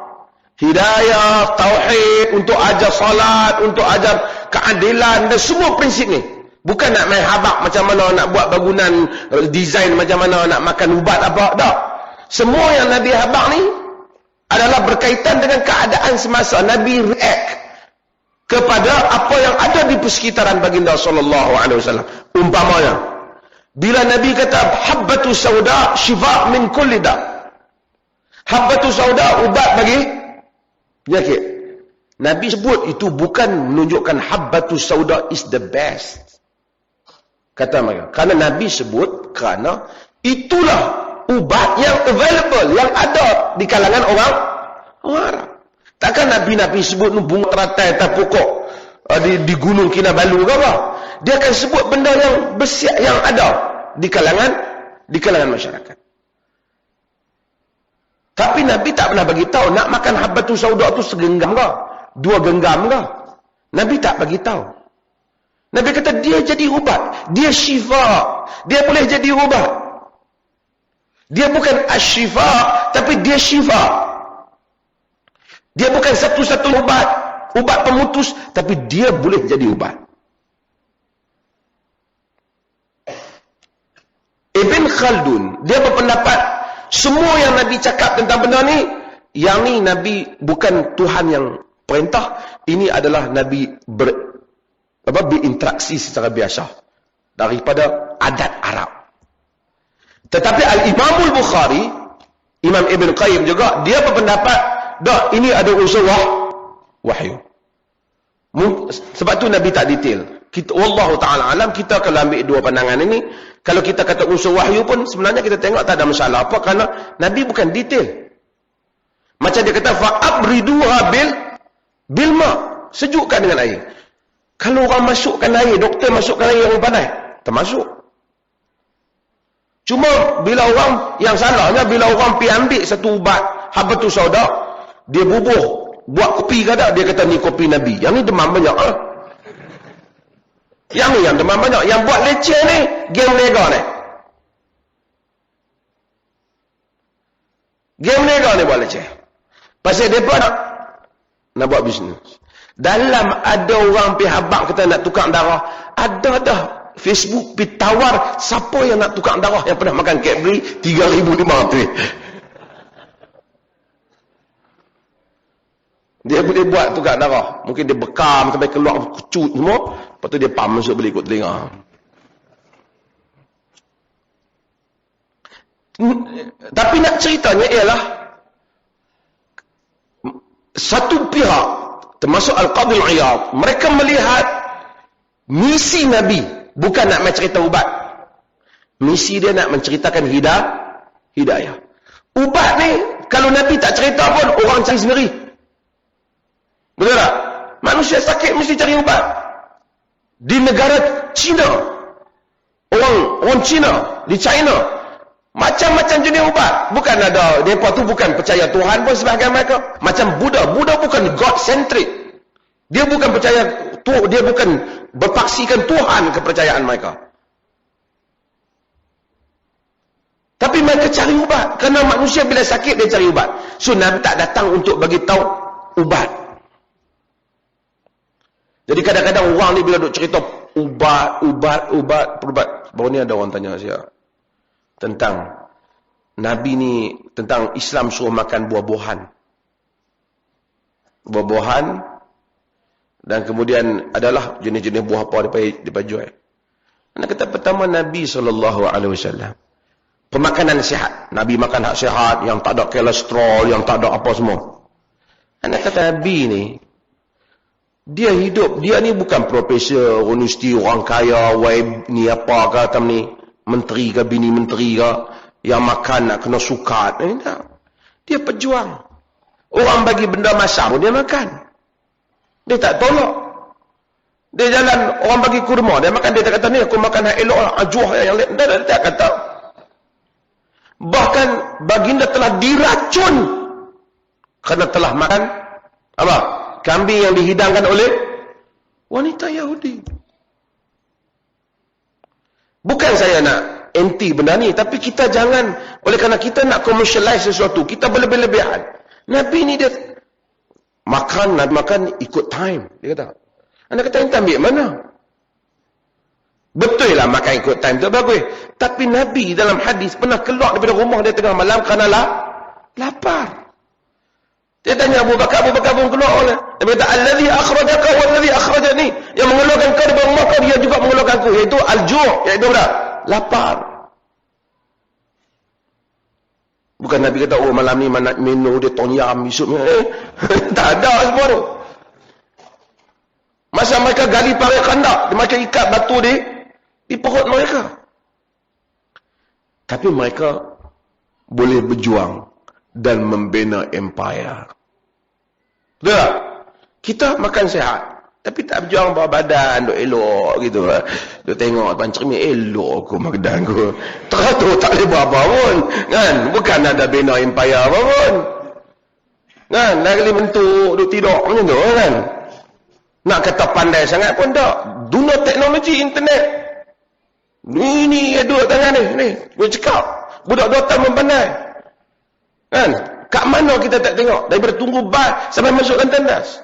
hidayah, tauhid, untuk ajar salat, untuk ajar keadilan dan semua prinsip ni. Bukan nak main habak macam mana, nak buat bangunan, design macam mana, nak makan ubat apa. Tak. Semua yang Nabi habak ni adalah berkaitan dengan keadaan semasa. Nabi react kepada apa yang ada di persekitaran baginda sallallahu alaihi wasallam. Umpamanya, bila Nabi kata habbatu sauda syifa min kulli da. Habbatu sauda ubat bagi penyakit. Nabi sebut itu bukan menunjukkan habbatu sauda is the best. Kata mereka. Kerana Nabi sebut kerana itulah ubat yang available, yang ada di kalangan orang Arab. Takkan Nabi sebut bunga teratai atas pokok di Gunung Kinabalu ke apa? Dia akan sebut benda yang bersiap, yang ada di kalangan masyarakat. Tapi Nabi tak pernah bagi tahu nak makan habbatus sauda tu segenggam ke? 2 genggam ke? Nabi tak bagi tahu. Nabi kata dia jadi ubat, dia syifa, dia boleh jadi ubat. Dia bukan asyifa, tapi dia syifa. Dia bukan satu-satu ubat pemutus, tapi dia boleh jadi ubat. Ibn Khaldun, dia berpendapat semua yang Nabi cakap tentang benda ni, yang ni Nabi bukan Tuhan yang perintah, ini adalah Nabi berinteraksi secara biasa daripada adat Arab. Tetapi Al-Imamul Bukhari, Imam Ibn Qayyim juga, dia berpendapat dah ini ada unsur wahyu. Sebab tu Nabi tak detail. Kita wallahu taala alam, kita kalau ambil 2 pandangan ini, kalau kita kata unsur wahyu pun sebenarnya kita tengok tak ada masalah apa, kerana Nabi bukan detail. Macam dia kata fa abriduha bil ma, sejukkan dengan air. Kalau orang masukkan air, doktor masukkan air orang pandai, termasuk. Cuma bila orang, yang salahnya bila orang pergi ambil satu ubat habbatus sauda, dia bubuh, buat kopi kada, dia kata ni kopi Nabi. Yang ni demam banyak. Yang ni yang demam banyak. Yang buat leceh ni, game lega ni. Game lega ni buat leceh. Pasal dia pun nak buat bisnes. Dalam ada orang pergi habak kata nak tukar darah, ada dah Facebook pergi tawar siapa yang nak tukar darah yang pernah makan Cadbury 3,500. Dia boleh buat tukar darah. Mungkin dia bekam sampai keluar kucut semua, lepas tu dia pam masuk beli ikut telinga. Tapi nak ceritanya ialah satu pihak termasuk Al-Qadhi Al-Iyad, mereka melihat misi Nabi bukan nak mencerita ubat. Misi dia nak menceritakan hidayah. Ubat ni kalau Nabi tak cerita pun orang cari sendiri. Betul tak? Manusia sakit mesti cari ubat. Di negara China, orang China, di China, macam-macam jenis ubat. Bukan ada, mereka tu bukan percaya Tuhan pun sebahagian mereka. Macam Buddha bukan God-centric. Dia bukan percaya, dia bukan berpaksikan Tuhan kepercayaan mereka. Tapi mereka cari ubat. Kerana manusia bila sakit dia cari ubat. So Nabi tak datang untuk bagi tahu ubat. Jadi kadang-kadang orang ni bila duk cerita ubat. Baru ni ada orang tanya saya tentang Nabi ni, tentang Islam suruh makan buah-buahan. Buah-buahan, dan kemudian adalah jenis-jenis buah apa dia jual. Anak kata pertama Nabi SAW, pemakanan sihat. Nabi makan hak sihat, yang tak ada kolesterol, yang tak ada apa semua. Anak kata Nabi ni, dia hidup, dia ni bukan profesor, universiti, orang kaya, web ni apa ke, atau ni menteri ke, bini menteri ke, yang makan nak kena sukat. Dia pejuang. Orang bagi benda masak pun dia makan. Dia tak tolak. Dia jalan, orang bagi kurma, dia makan, dia tak kata ni aku makan yang elok lah, ajuh yang lain. Dia tak kata. Bahkan baginda telah diracun kerana telah makan apa? Kambing yang dihidangkan oleh wanita Yahudi. Bukan saya nak anti benda ni, tapi kita jangan, oleh kerana kita nak commercialize sesuatu, kita berlebih-lebihan. Nabi ni dia makan, Nabi makan ikut time. Dia kata, anda kata ente ambil mana? Betul lah makan ikut time tu bagus. Tapi Nabi dalam hadis pernah keluar daripada rumah dia tengah malam kerana lapar. Dia tanya Abu Bakar pun keluar oleh. Dia kata, Allazi akhrajaka wallazi akhrajani. Yang mengeluarkan kau daripada rumah kau, dia juga mengeluarkan aku. Iaitu al-ju', iaitu apa? Lapar. Bukan Nabi kata, oh malam ni nak minum dia tom yam, esok tak ada semua tu. Masa mereka gali parit khandak, mereka ikat batu di perut mereka. Tapi mereka boleh berjuang dan membina empire. Betul tak? Kita makan sihat, tapi tak berjuang bawa badan, duk elok gitu. Duk tengok depan cermin, elok aku badan aku. Teratur tak boleh buat apa pun. Kan? Bukan ada bina empire apa pun. Kan? Dah kali bentuk, duk tidur macam tu kan? Nak kata pandai sangat pun tak. Dunia teknologi internet. Ni dua tangan ni. Boleh cakap. Budak 2 tahun pandai. Kan? Kat mana kita tak tengok? Daripada tunggu bas sampai masukkan tandas.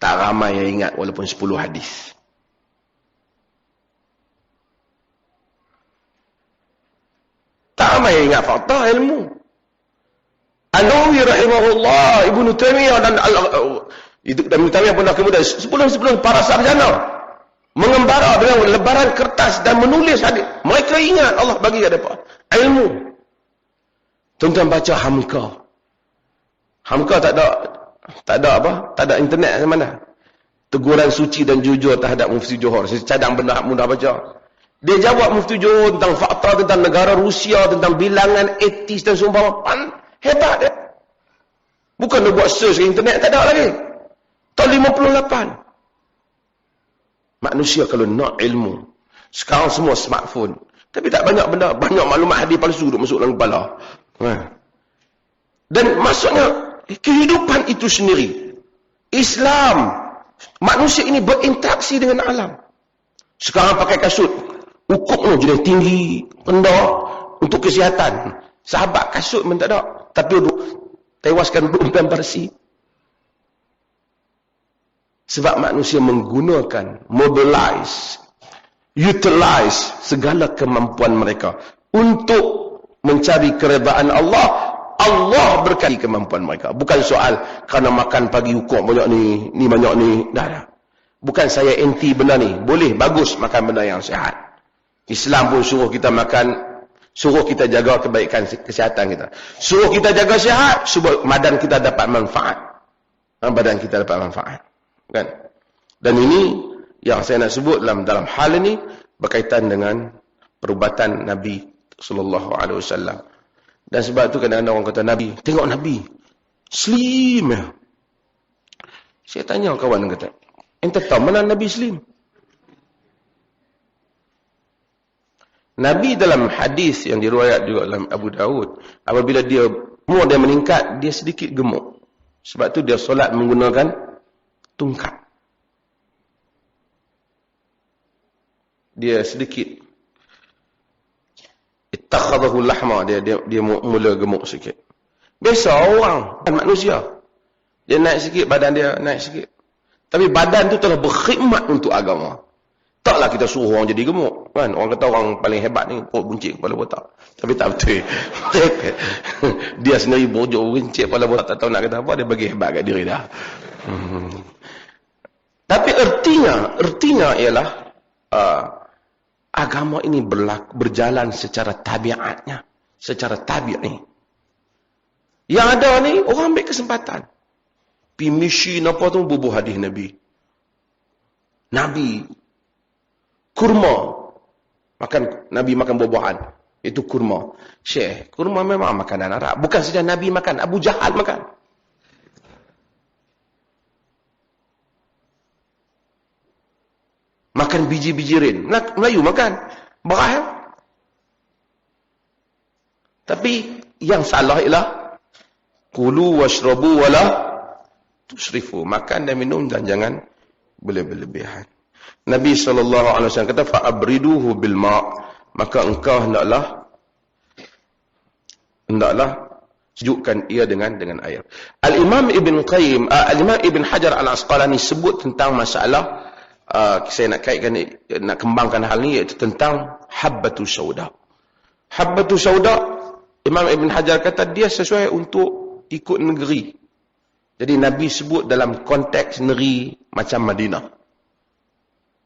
Tak ramai yang ingat walaupun 10 hadis. Tak ramai yang ingat fakta ilmu. An-Nawawi rahimahullah, Ibnu Taimiyah dan Ibnu Taimiyah pun dah kemudian sebelum para sarjana mengembara dengan lebaran kertas dan menulis hadis. Mereka ingat Allah bagi mereka ilmu. Tuan-tuan baca Hamka. Hamka tak ada apa? Tak ada internet macam mana? Teguran suci dan jujur terhadap Mufti Johor. Saya cadang benda mudah baca. Dia jawab Mufti Johor tentang fakta tentang negara Rusia, tentang bilangan etis dan seumpama. Hebat dia. Bukan dia buat search di internet, tak ada lagi. Tahun 58. Manusia kalau nak ilmu, sekarang semua smartphone. Tapi tak banyak benda, banyak maklumat hadis palsu duk masuk dalam kepala. Dan maksudnya, kehidupan itu sendiri. Islam, manusia ini berinteraksi dengan alam. Sekarang pakai kasut, ukurnya jenis tinggi, rendah, untuk kesihatan. Sahabat kasut pun tak ada. Tapi tewaskan umpan parsi. Sebab manusia menggunakan, mobilize, utilize segala kemampuan mereka untuk mencari keredaan Allah. Allah berkati kemampuan mereka. Bukan soal kerana makan pagi ukur banyak ni banyak ni. Dah. Bukan saya anti benda ni. Boleh, bagus makan benda yang sihat. Islam pun suruh kita makan, suruh kita jaga kebaikan kesihatan kita. Suruh kita jaga sihat, suruh badan kita dapat manfaat. Badan kita dapat manfaat. Kan? Dan ini yang saya nak sebut dalam hal ini berkaitan dengan perubatan Nabi sallallahu alaihi wasallam. Dan sebab tu kadang-kadang orang kata Nabi, tengok Nabi slim. Saya tanya kawan kata, ente tahu mana Nabi slim? Nabi dalam hadis yang diriwayat juga dalam Abu Daud, apabila dia umur dia meningkat, dia sedikit gemuk. Sebab tu dia solat menggunakan tungkat. Dia sedikit ittakhadahu lahma, dia mula gemuk sikit. Biasa orang, kan manusia. Dia naik sikit, badan dia naik sikit. Tapi badan tu telah berkhidmat untuk agama. Taklah kita suruh orang jadi gemuk. Kan? Orang kata orang paling hebat ni, perut buncit kepala botak. Tapi tak betul. Dia sendiri bojok buncit kepala botak. Tak tahu nak kata apa, dia bagi hebat kat diri dah. Tapi ertinya ialah agama ini berjalan secara tabiatnya. Secara tabi'i. Yang ada ni, orang ambil kesempatan. Pergi misi apa tu, bubuh hadis Nabi. Kurma. Nabi makan buah-buahan. Itu kurma. Syekh, kurma memang makanan Arab. Bukan saja Nabi makan, Abu Jahal makan. Makan biji-biji rin. Melayu makan. Berah. Tapi yang salah ialah kulu washrabu wala tusrifu. Makan dan minum dan jangan berlebihan. Nabi SAW kata, fa'abriduhu bil ma'. Maka engkau hendaklah sejukkan ia dengan air. Al-Imam Ibn Qayyim, Al-Imam Ibn Hajar Al-Asqalani sebut tentang masalah saya nak kaitkan, nak kembangkan hal ni, iaitu tentang habbatus sauda. Habbatus sauda, Imam Ibn Hajar kata dia sesuai untuk ikut negeri. Jadi Nabi sebut dalam konteks negeri macam Madinah.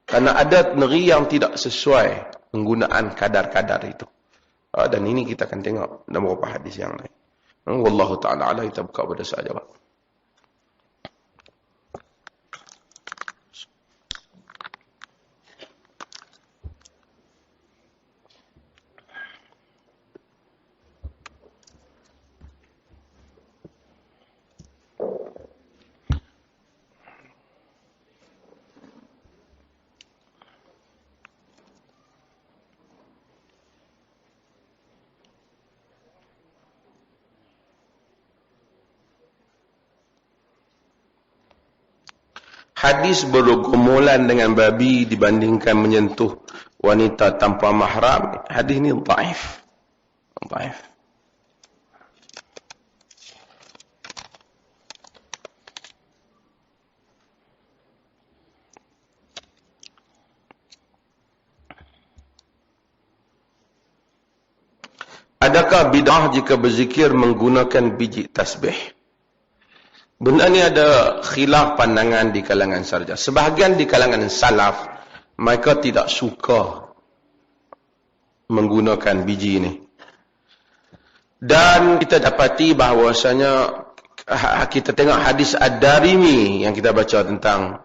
Karena ada negeri yang tidak sesuai penggunaan kadar-kadar itu. Dan ini kita akan tengok dalam beberapa hadis yang lain. Wallahu ta'ala ala, kita buka pada soal jawab. Hadis bergumulan dengan babi dibandingkan menyentuh wanita tanpa mahram. Hadis ini dhaif. Dhaif. Adakah bid'ah jika berzikir menggunakan biji tasbih? Benda ni ada khilaf pandangan di kalangan sarjah. Sebahagian di kalangan salaf, mereka tidak suka menggunakan biji ini. Dan kita dapati bahawasanya, kita tengok hadis Ad-Darimi yang kita baca tentang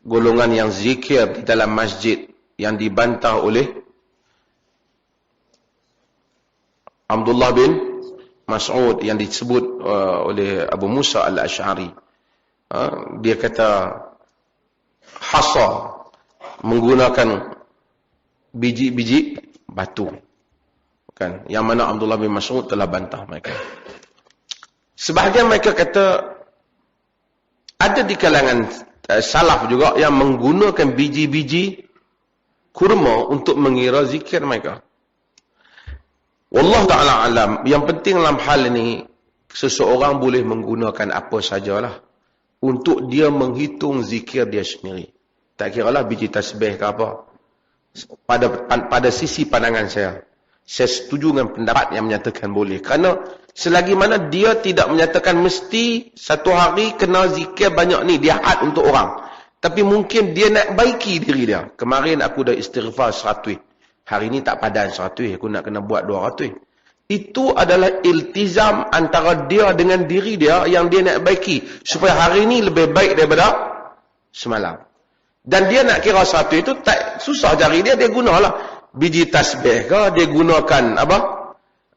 golongan yang zikir di dalam masjid yang dibantah oleh Abdullah bin Mas'ud yang disebut oleh Abu Musa al-Ash'ari. Dia kata hasa, menggunakan biji-biji batu. Kan? Yang mana Abdullah bin Mas'ud telah bantah mereka. Sebahagian mereka kata ada di kalangan salaf juga yang menggunakan biji-biji kurma untuk mengira zikir mereka. Wallahu ta'ala alam, yang penting dalam hal ini, seseorang boleh menggunakan apa sajalah untuk dia menghitung zikir dia sendiri. Tak kiralah biji tasbih ke apa. Pada sisi pandangan saya setuju dengan pendapat yang menyatakan boleh. Kerana selagi mana dia tidak menyatakan mesti satu hari kena zikir banyak ni, dia had untuk orang. Tapi mungkin dia nak baiki diri dia. Kemarin aku dah istighfar 100. Hari ni tak padan 100, aku nak kena buat 200. Itu adalah iltizam antara dia dengan diri dia yang dia nak baiki. Supaya hari ni lebih baik daripada semalam. Dan dia nak kira 100 itu tak susah cari dia gunalah biji tasbih ke, dia gunakan apa?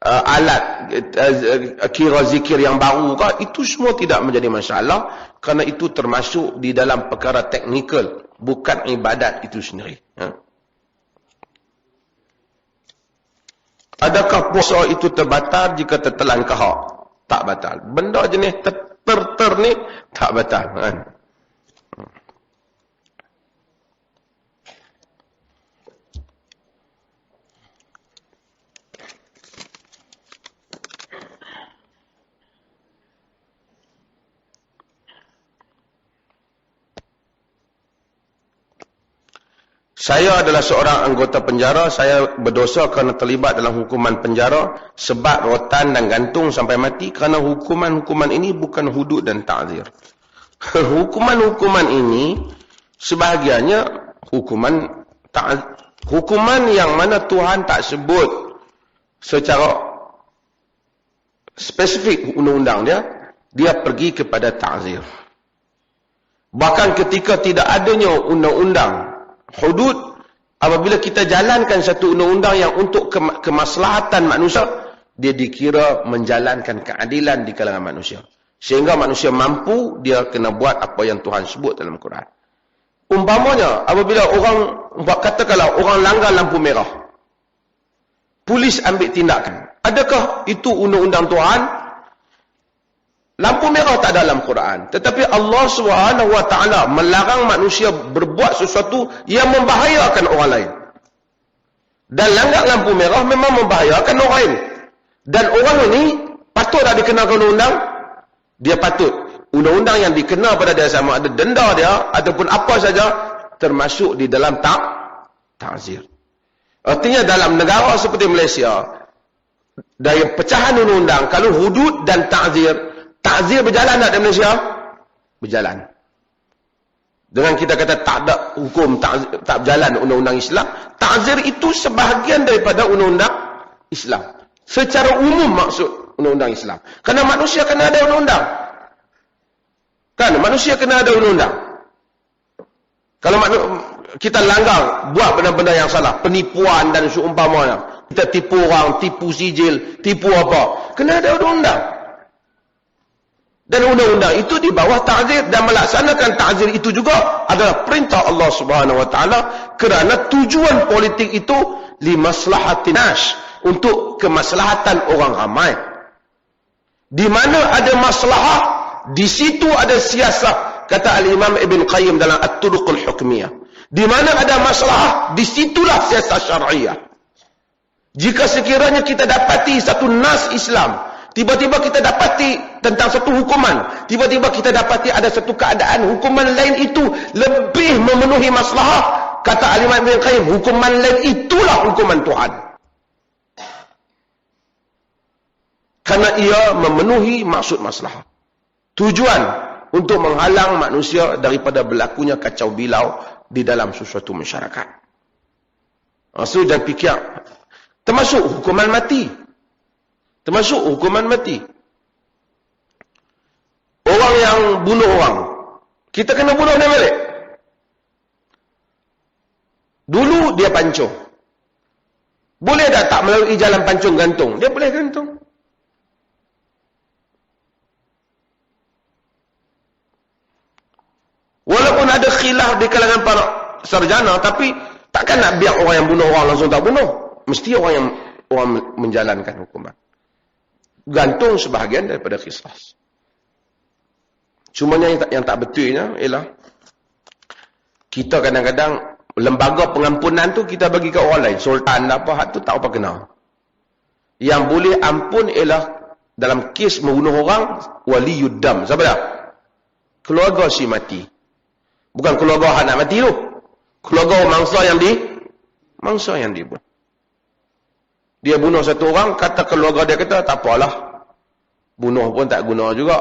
Alat kira zikir yang baru ke, itu semua tidak menjadi masalah. Kerana itu termasuk di dalam perkara teknikal, bukan ibadat itu sendiri. Adakah puasa itu terbatal jika tertelan kahak? Tak batal. Benda jenis ter ni tak batal. Kan? Saya adalah seorang anggota penjara. Saya berdosa kerana terlibat dalam hukuman penjara, sebat, rotan dan gantung sampai mati. Kerana hukuman-hukuman ini bukan hudud dan ta'zir. Hukuman-hukuman ini sebahagiannya hukuman yang mana Tuhan tak sebut secara spesifik undang-undang dia pergi kepada ta'zir. Bahkan ketika tidak adanya undang-undang hudud, apabila kita jalankan satu undang-undang yang untuk kemaslahatan manusia, dia dikira menjalankan keadilan di kalangan manusia. Sehingga manusia mampu, dia kena buat apa yang Tuhan sebut dalam Quran. Umpamanya, apabila katakanlah orang langgar lampu merah, polis ambil tindakan. Adakah itu undang-undang Tuhan? Lampu merah tak ada dalam Quran. Tetapi Allah SWT melarang manusia berbuat sesuatu yang membahayakan orang lain. Dan langgar lampu merah memang membahayakan orang lain. Dan orang ini patut tak dikenakan undang? Dia patut. undang-undang yang dikena pada dia sama ada denda dia ataupun apa saja termasuk di dalam ta'zir. Artinya dalam negara seperti Malaysia, dari pecahan undang-undang, kalau hudud dan ta'zir berjalan tak di Malaysia? Berjalan. Dengan kita kata tak ada hukum, tak berjalan undang-undang Islam, ta'zir itu sebahagian daripada undang-undang Islam. Secara umum maksud undang-undang Islam. Kerana manusia kena ada undang-undang. Kan? Manusia kena ada undang-undang. Kalau kita langgar, buat benda-benda yang salah, penipuan dan seumpamanya, kita tipu orang, tipu sijil, tipu apa, kena ada undang-undang. Dan undang-undang itu di bawah ta'zir, dan melaksanakan ta'zir itu juga adalah perintah Allah Subhanahu Wa Taala, kerana tujuan politik itu limaslahatin nas, untuk kemaslahatan orang ramai. Di mana ada maslahah, di situ ada siasat, kata Al-Imam Ibn Qayyim dalam At-Turuqul Hukmiyah. Di mana ada masalah, disitulah siasat syariah. Jika sekiranya kita dapati satu nas Islam, tiba-tiba kita dapati tentang satu hukuman, tiba-tiba kita dapati ada satu keadaan hukuman lain itu lebih memenuhi masalah, kata Al-Imam Ibn Qayyim, hukuman lain itulah hukuman Tuhan. Karena ia memenuhi maksud masalah. Tujuan untuk menghalang manusia daripada berlakunya kacau bilau di dalam sesuatu masyarakat. Maksud dan fikir, termasuk hukuman mati. Termasuk hukuman mati. Orang yang bunuh orang, kita kena bunuh dia balik. Dulu dia pancung. Boleh tak melalui jalan pancung gantung? Dia boleh gantung. Walaupun ada khilaf di kalangan para sarjana, tapi takkan nak biar orang yang bunuh orang langsung tak bunuh. Mesti orang menjalankan hukuman. Gantung sebahagian daripada qisas. Cumanya yang tak betulnya ialah kita kadang-kadang lembaga pengampunan tu kita bagi ke orang lain. Sultan apa hak tu tak apa kena. Yang boleh ampun ialah dalam kes membunuh orang waliyud dam. Siapa dah? Keluarga si mati. Bukan keluarga hak nak mati tu. Keluarga mangsa yang dibunuh. Dia bunuh satu orang, kata keluarga dia kata, tak apalah. Bunuh pun tak guna juga.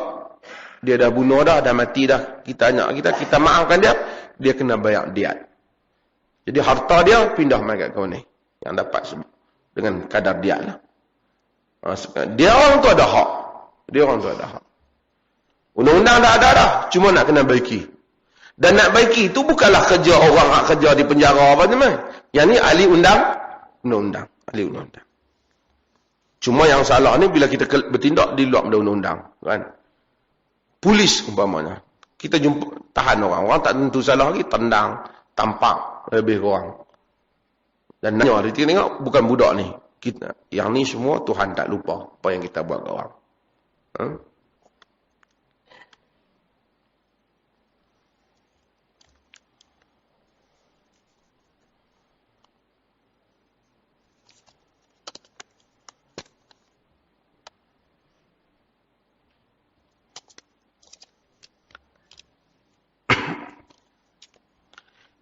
Dia dah bunuh dah mati dah. Kita maafkan dia, dia kena bayar diat. Jadi harta dia pindah mai kat kau ni. Yang dapat dengan kadar diat lah. Dia orang tu ada hak. Undang-undang tak ada dah. Cuma nak kena baiki. Dan nak baiki itu bukanlah kerja orang hak kerja di penjara apa teman. Yang ni ahli undang-undang. Ahli undang-undang. Cuma yang salah ni bila kita bertindak di luar undang-undang, kan? Polis umpamanya. Kita jumpa tahan orang tak tentu salah lagi, tendang, tampak lebih kurang. Dan nanya dia tengok bukan budak ni. Kita yang ni semua Tuhan tak lupa apa yang kita buat ke orang.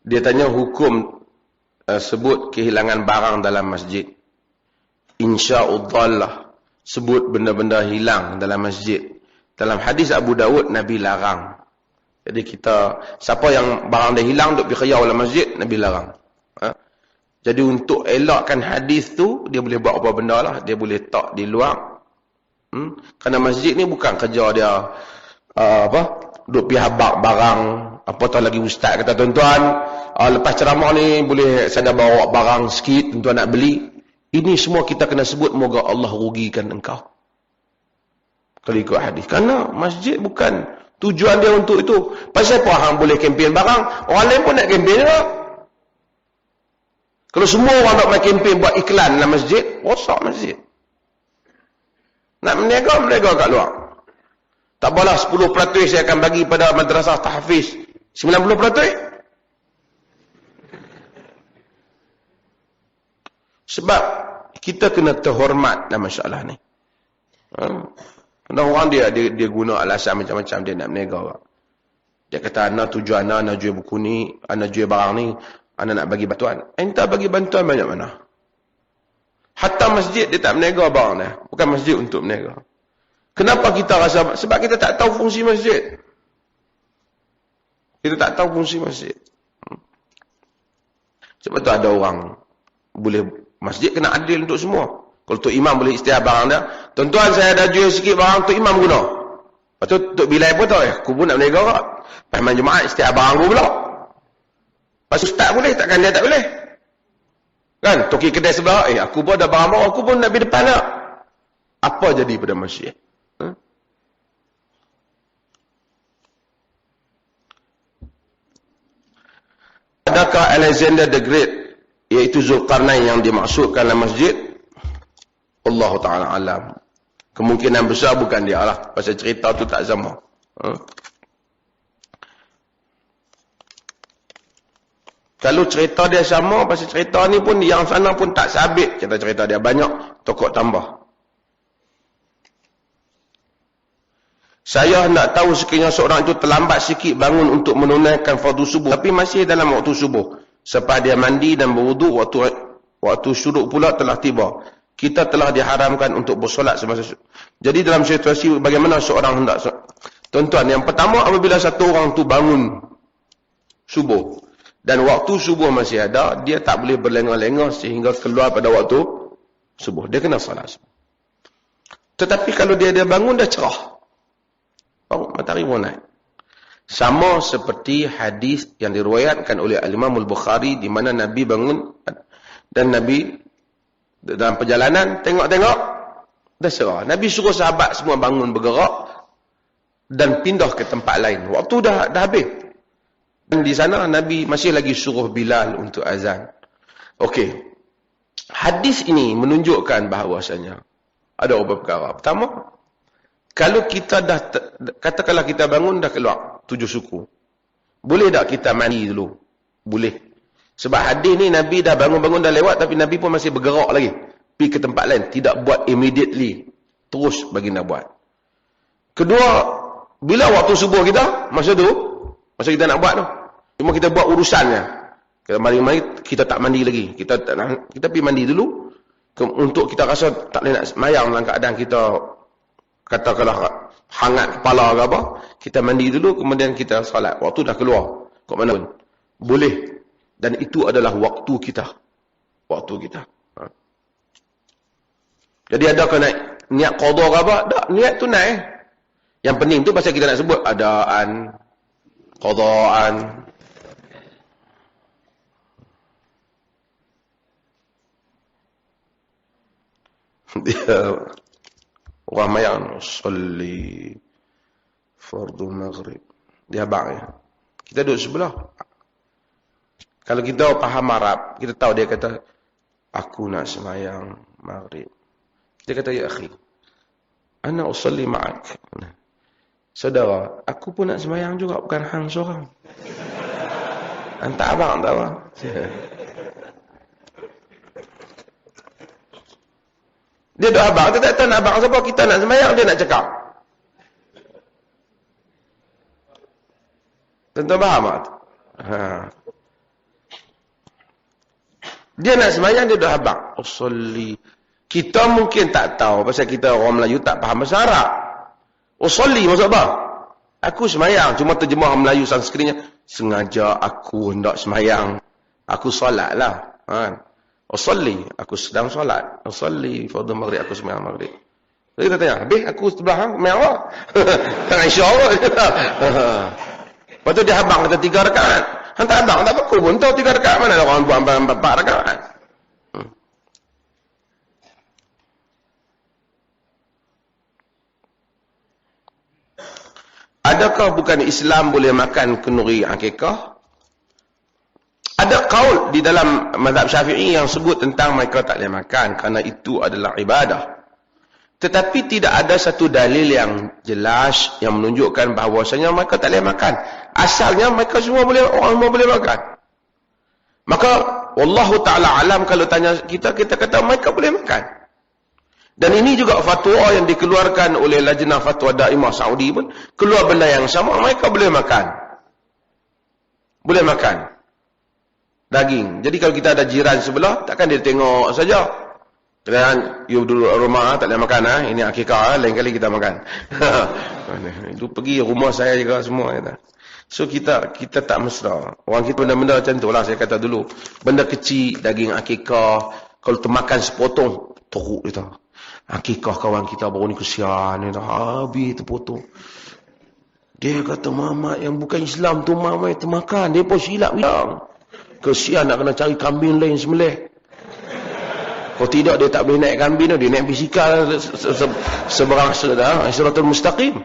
Dia tanya hukum sebut kehilangan barang dalam masjid. Insya'udhallah. Sebut benda-benda hilang dalam masjid. Dalam hadis Abu Dawud, Nabi larang. Jadi siapa yang barang dia hilang, duk pergi khayau dalam masjid, Nabi larang. Jadi untuk elakkan hadis tu, dia boleh buat apa benda lah. Dia boleh tak di luar. Kerana masjid ni bukan kerja dia, duk pergi habak barang. Apatah lagi ustaz kata, tuan-tuan, lepas ceramah ni boleh saya dah bawa barang sikit, tuan-tuan nak beli. Ini semua kita kena sebut, moga Allah rugikan engkau. Kalau ikut hadis. Kerana masjid bukan tujuan dia untuk itu. Pasal apa orang boleh kempen barang, orang lain pun nak kempen juga. Kalau semua orang nak main kempen buat iklan dalam masjid, rosak masjid. Nak meniaga kat luar. Tak apalah 10% saya akan bagi pada madrasah tahfiz. 90%? Sebab kita kena terhormat dalam masalah ni. Ada orang dia guna alasan macam-macam dia nak berniaga. Dia kata, ana tujuan ana jual buku ni, ana jual barang ni, ana nak bagi bantuan. Enta bagi bantuan banyak mana? Hatta masjid dia tak berniaga barang dia. Bukan masjid untuk berniaga. Kenapa kita rasa? Sebab kita tak tahu fungsi masjid. Kita tak tahu fungsi masjid. Sebab tu ada orang boleh masjid kena adil untuk semua. Kalau Tok Imam boleh istiar barang dia, tuan-tuan saya ada jual sikit barang Tok Imam guna. Lepas tu Tok Bilal pun tahu, aku pun nak berniaga kat. Paham jemaah istiar barang aku pula. Lepas tu ustaz boleh, takkan dia tak boleh. Kan, toki kedai sebelah, aku pun ada barang baru, aku pun nak pergi depan nak. Apa jadi pada masjid? Adakah Alexander the Great, iaitu Zulkarnain yang dimaksudkan dalam masjid? Allah Ta'ala alam. Kemungkinan besar bukan dia lah. Pasal cerita tu tak sama. Kalau cerita dia sama, pasal cerita ni pun yang sana pun tak sabit. Cerita dia banyak, tokoh tambah. Saya nak tahu sekiranya seorang itu terlambat sikit bangun untuk menunaikan fardu subuh, tapi masih dalam waktu subuh. Sebab dia mandi dan berwuduk, waktu syuruk pula telah tiba. Kita telah diharamkan untuk bersolat semasa subuh. Jadi dalam situasi bagaimana seorang hendak solat? Tuan-tuan, yang pertama apabila satu orang tu bangun subuh dan waktu subuh masih ada, dia tak boleh berlengah-lengah sehingga keluar pada waktu subuh. Dia kena solat subuh. Tetapi kalau dia bangun dah cerah, baru matahari pun naik. Sama seperti hadis yang diriwayatkan oleh Al-Imam Al-Bukhari di mana Nabi bangun dan Nabi dalam perjalanan tengok-tengok dah cerah. Nabi suruh sahabat semua bangun bergerak dan pindah ke tempat lain. Waktu dah habis. Dan di sana Nabi masih lagi suruh Bilal untuk azan. Okey. Hadis ini menunjukkan bahawasanya ada beberapa perkara. Pertama, kalau kita dah katakanlah kita bangun dah keluar 7 suku. Boleh tak kita mandi dulu? Boleh. Sebab hadis ni Nabi dah bangun-bangun dah lewat tapi Nabi pun masih bergerak lagi. Pergi ke tempat lain. Tidak buat immediately. Terus baginda buat. Kedua, bila waktu subuh kita, masa kita nak buat tu. Cuma kita buat urusannya. Kita mari-mari, kita tak mandi lagi. Kita pergi mandi dulu. Untuk kita rasa tak boleh nak semayang dalam keadaan kita, katakanlah hangat kepala ke apa. Kita mandi dulu, kemudian kita salat. Waktu dah keluar. Kok mana pun. Boleh. Dan itu adalah waktu kita. Waktu kita. Jadi adakah niat qada ke apa? Tak, niat tu naik. Yang penting tu pasal kita nak sebut adaan, qadaan. Dia orang mayang salli fardhu maghrib. Dia abang ya. Kita duduk sebelah. Kalau kita faham Arab, kita tahu dia kata, aku nak semayang maghrib. Kita kata, ya akhi, ana usalli ma'ak. Saudara, aku pun nak semayang juga, bukan hang seorang. Antak abang, tak apa. Dia doa abang, kita tak tahu nak abang siapa, kita nak semayang, dia nak cakap. Tentu faham tak? Dia nak semayang, dia dah abang. Usalli. Kita mungkin tak tahu, pasal kita orang Melayu tak faham bahasa Arab. Usalli maksud apa? Aku semayang. Cuma terjemah Melayu Sanskritnya, sengaja aku hendak semayang. Aku solat lah. Usalli. Aku sedang solat. Usalli. Fardhu maghrib. Aku semayang maghrib. Jadi kita tanya, habis aku sebelah hang, semayang apa? Tak insyaAllah. Lepas tu dia abang kata 3 rakaat. Hantar abang, tak apa, aku pun tahu 3 rakaat. Mana ada orang buat 4 rakaat. Adakah bukan Islam boleh makan kenduri akikah? Ada qaul di dalam mazhab Syafi'i yang sebut tentang mereka tak boleh makan kerana itu adalah ibadah. Tetapi tidak ada satu dalil yang jelas yang menunjukkan bahawasanya mereka tak boleh makan. Asalnya mereka semua boleh, orang semua boleh makan. Maka wallahu ta'ala alam, kalau tanya kita kata mereka boleh makan. Dan ini juga fatwa yang dikeluarkan oleh Lajnah Fatwa Daimah Saudi pun keluar benda yang sama, mereka boleh makan. Boleh makan daging. Jadi kalau kita ada jiran sebelah, takkan dia tengok saja. Dan you duduk rumah tak boleh makan, ini akikah, lain kali kita makan. Itu pergi rumah saya juga semua kata. So kita tak mesra. Orang kita benda-benda macam tu lah, saya kata dulu. Benda kecil, daging akikah, kalau termakan sepotong, teruk kita. Akikah kawan kita baru ni kesian, habis terpotong. Dia kata, Muhammad yang bukan Islam tu Muhammad termakan, dia pun silap bilang. Kesian nak kena cari kambing lain sembelih. Kalau tidak dia tak boleh naik kambing tu, dia naik bisikal seberang Siratul Mustaqim.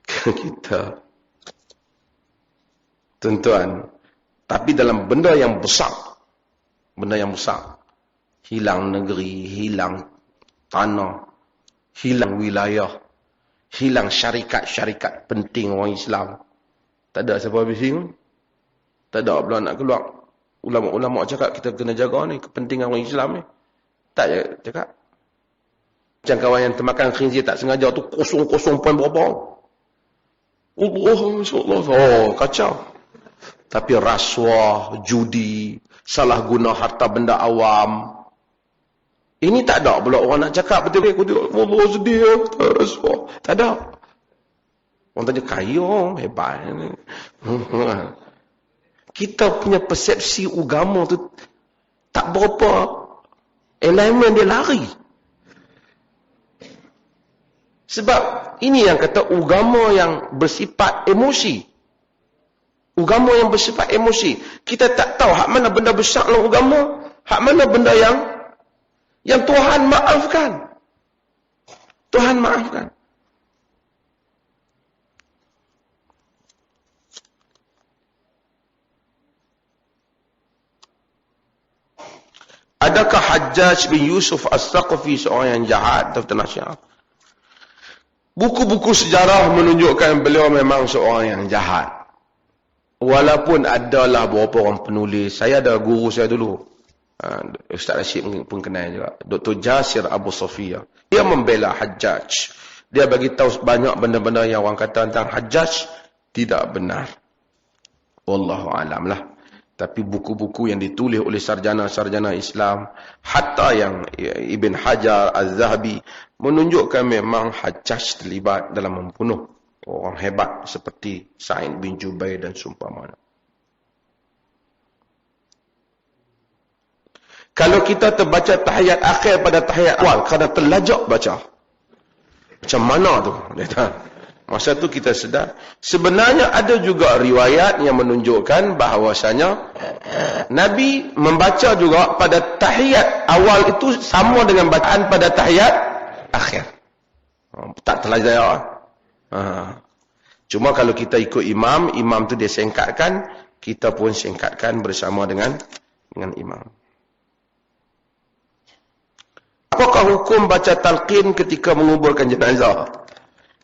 Kita tuan-tuan, tapi dalam benda yang besar, hilang negeri, hilang tanah, hilang wilayah, hilang syarikat-syarikat penting orang Islam. Tak ada siapa bising. Tak ada pula nak keluar. Ulama-ulama cakap kita kena jaga ni kepentingan orang Islam ni. Tak cakap. Macam kawan yang termakan khinzir tak sengaja tu 00 poin berapa. Oh, kacau. Tapi rasuah, judi, salah guna harta benda awam. Ini tak ada pula orang nak cakap betul-betul. Allah sedih, rasuah. Tak ada. Orang tanya kaya, hebat. Kita punya persepsi agama tu tak berapa elemen dia lari. Sebab ini yang kata agama yang bersifat emosi. Agama yang bersifat emosi. Kita tak tahu hak mana benda besar dalam agama, hak mana benda yang Tuhan maafkan. Tuhan maafkan. Adakah Hajjaj bin Yusuf As-Saqafi seorang yang jahat atau Nasyiah? Buku-buku sejarah menunjukkan beliau memang seorang yang jahat. Walaupun adalah beberapa orang penulis. Saya ada guru saya dulu. Ustaz Rashid pun kenal juga. Dr. Jasir Abu Sofia. Dia membela Hajjaj. Dia bagi tahu banyak benda-benda yang orang kata tentang Hajjaj tidak benar. Wallahu alam lah. Tapi buku-buku yang ditulis oleh sarjana-sarjana Islam, hatta yang Ibn Hajar Al-Zahabi, menunjukkan memang Hajjaj terlibat dalam membunuh orang hebat seperti Sa'id bin Jubair dan seumpamanya. Kalau kita terbaca tahiyat akhir pada tahiyat awal, kerana terlajak baca. Macam mana tu? Masa tu kita sedar. Sebenarnya ada juga riwayat yang menunjukkan bahawasanya Nabi membaca juga pada tahiyat awal itu sama dengan bacaan pada tahiyat akhir. Tak terlajak. Cuma kalau kita ikut imam tu dia singkatkan, kita pun singkatkan bersama dengan imam. Apakah hukum baca talqin ketika menguburkan jenazah?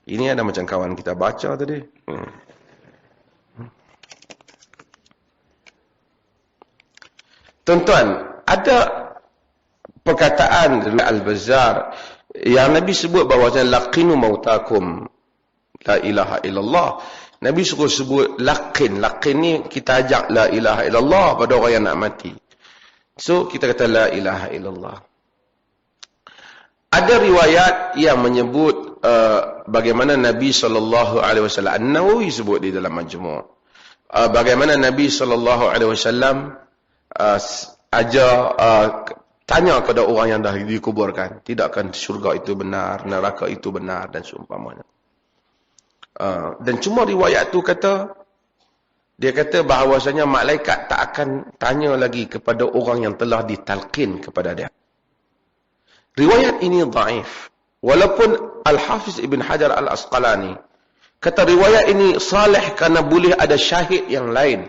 Ini ada macam kawan kita baca tadi. Tuan-tuan, ada perkataan dari Al-Bazzar yang Nabi sebut bahawasanya laqinu mautakum la ilaha illallah. Nabi suruh sebut laqin. Laqin ni kita ajak la ilaha illallah pada orang yang nak mati. So kita kata la ilaha illallah. Ada riwayat yang menyebut bagaimana Nabi sallallahu alaihi wasallam, An-Nawawi sebut di dalam Majmu', bagaimana Nabi sallallahu alaihi wasallam tanya kepada orang yang dah dikuburkan, tidakkah syurga itu benar, neraka itu benar dan seumpamanya. Dan cuma riwayat tu dia kata bahawasanya malaikat tak akan tanya lagi kepada orang yang telah ditalqin kepada dia. Riwayat ini dhaif. Walaupun Al-Hafiz Ibn Hajar Al-Asqalani kata riwayat ini salih kerana boleh ada syahid yang lain.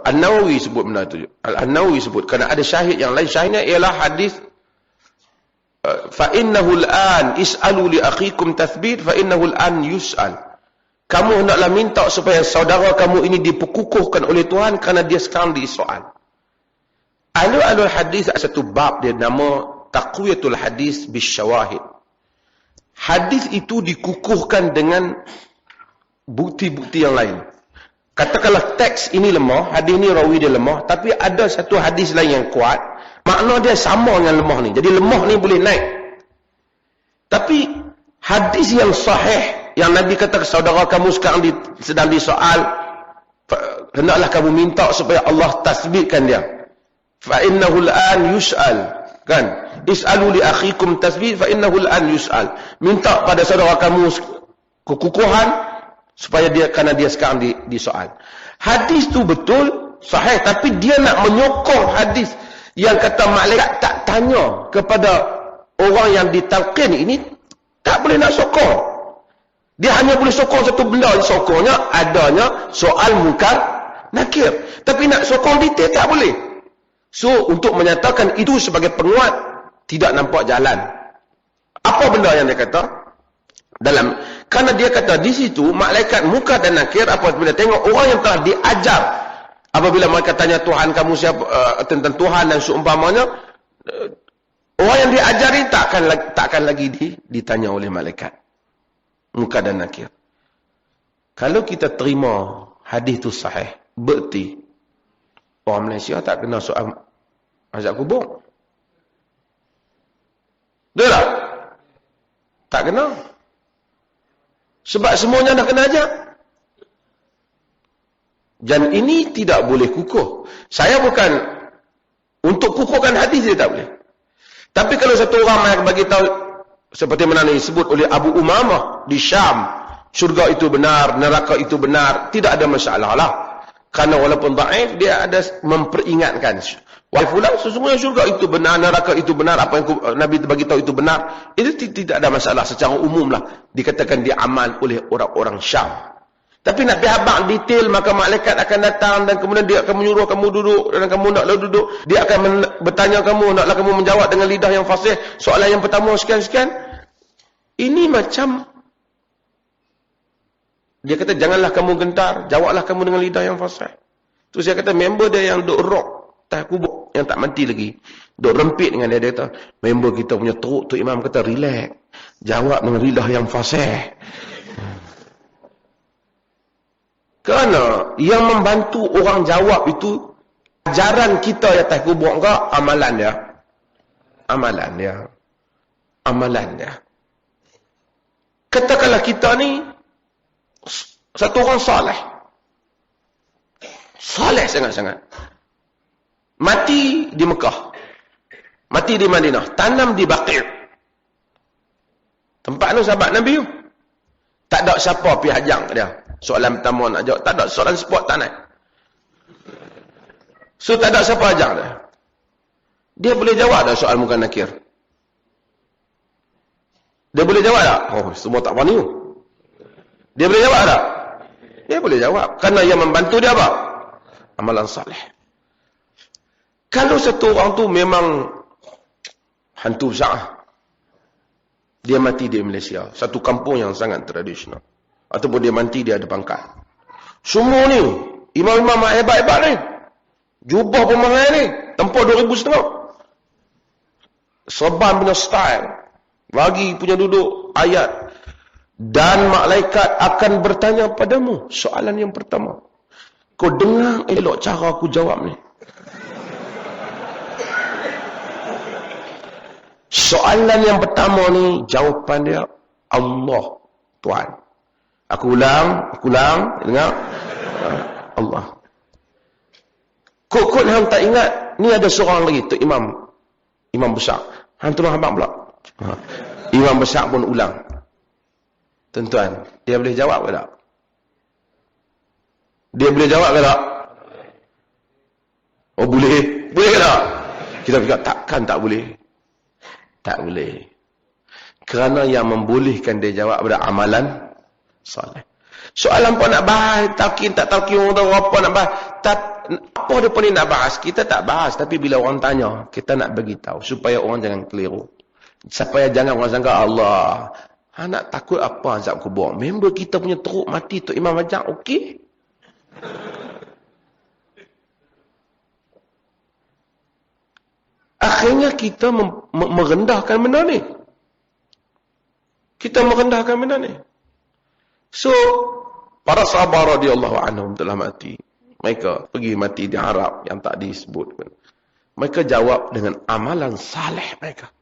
An-Nawawi sebut benda itu. An-Nawawi sebut kerana ada syahid yang lain. Syahidnya ialah hadis fa innahu al-an is'alu li akhikum tathbit fa innahu al-an yus'al. Kamu hendaklah minta supaya saudara kamu ini diperkukuhkan oleh Tuhan kerana dia sekarang disoal. Alul hadis ada satu bab dia nama taqwiyatul hadis bisyawahid. Hadis itu dikukuhkan dengan bukti-bukti yang lain. Katakanlah teks ini lemah, hadis ini rawi dia lemah, tapi ada satu hadis lain yang kuat, makna dia sama dengan lemah ni. Jadi lemah ni boleh naik. Tapi hadis yang sahih, yang Nabi kata ke saudara kamu sekarang sedang disoal, hendaklah kamu minta supaya Allah tasbihkan dia. Fa innahu al-an yus'al. Kan? Is'alu li akhikum tasbih fa innahu al-an yus'al. Minta pada saudara kamu kekukuhan supaya dia, kerana dia sekarang disoal. Hadis tu betul, sahih, tapi dia nak menyokong hadis yang kata malaikat tak tanya kepada orang yang ditalqin ini, tak boleh nak sokong. Dia hanya boleh sokong satu benda, sokongnya adanya soal munkar nakir. Tapi nak sokong detail tak boleh. So, untuk menyatakan itu sebagai penguat, tidak nampak jalan. Apa benda yang dia kata? Kerana dia kata di situ, malaikat munkar dan nakir, apabila tengok orang yang telah diajar, apabila mereka tanya Tuhan kamu siapa, tentang Tuhan dan seumpamanya, orang yang diajari takkan lagi ditanya oleh malaikat. Munkar dan nakir. Kalau kita terima hadis itu sahih, berarti orang Malaysia tak kena soal azab kubur. Betul tak? Tak kena. Sebab semuanya dah kena ajak. Dan ini tidak boleh kukuh. Saya bukan untuk kukuhkan hadis, dia tak boleh. Tapi kalau satu orang bagi tahu, seperti mana disebut oleh Abu Umamah di Syam, syurga itu benar, neraka itu benar, tidak ada masalah lah. Kerana walaupun dhaif, dia ada memperingatkan. Wahai fulan, sesungguhnya syurga itu benar, neraka itu benar, apa yang Nabi bagi tahu itu benar. Itu tidak ada masalah secara umum lah. Dikatakan diamal oleh orang-orang Syam. Tapi nak habaq detail, maka malaikat akan datang dan kemudian dia akan menyuruh kamu duduk dan kamu naklah duduk. Dia akan bertanya kamu, naklah kamu menjawab dengan lidah yang fasih. Soalan yang pertama sekian-sekian. Ini macam dia kata janganlah kamu gentar, jawablah kamu dengan lidah yang fasih. Terus dia kata member dia yang duk rock tak kubur, yang tak mati lagi, duk rempit dengan dia kata, member kita punya teruk tu imam kata relax, jawab dengan lidah yang fasih. Kerana yang membantu orang jawab itu ajaran kita yang atas kubur ke amalan dia. Amalan dia. Amalan dia. Katakanlah kita ni satu orang saleh. Saleh sangat-sangat. Mati di Mekah. Mati di Madinah. Tanam di Baqi'. Tempat tu sahabat Nabi tu. Tak ada siapa pergi hajang dia. Soalan pertama nak jawab. Tak ada. Soalan sport tak naik. So tak ada siapa hajang dia. Dia boleh jawab tak soal munkar nakir? Dia boleh jawab tak? Oh, semua tak berani. Dia boleh jawab tak? Dia boleh jawab. Kerana yang membantu dia apa? Amalan salih. Kalau satu orang tu memang hantu besar, dia mati di Malaysia, satu kampung yang sangat tradisional, ataupun dia mati dia ada pangkat. Semua ni imam-imam hebat-hebat ni, jubah pemangai ni, tempur 2,500. Serban punya style, bagi punya duduk ayat. Dan malaikat akan bertanya padamu soalan yang pertama. Kau dengar elok cara aku jawab ni. Soalan yang pertama ni, jawapan dia Allah, Tuhan. Aku ulang, dengar. Allah. Kok hang tak ingat, ni ada seorang lagi, tu imam besar. Hang tolong abang pula. Imam besar pun ulang. Tuan-tuan, dia boleh jawab ke tak? Dia boleh jawab ke tak? Oh boleh. Boleh ke tak? Kita fikir takkan tak boleh. Tak boleh. Kerana yang membolehkan dia jawab pada amalan salih. Soalan apa nak bahas, talqin tak talqin, orang tahu apa nak bahas. Apa dia pun nak bahas, kita tak bahas. Tapi bila orang tanya, kita nak bagi tahu supaya orang jangan keliru. Supaya jangan orang sangka Allah Nak takut apa azab kubur? Member kita punya teruk mati Tok Imam ajak, okey? Akhirnya kita merendahkan benda ni. Kita merendahkan benda ni. So, para sahabat radhiyallahu anhum telah mati. Mereka pergi mati di Arab yang tak disebut. Mereka jawab dengan amalan saleh mereka.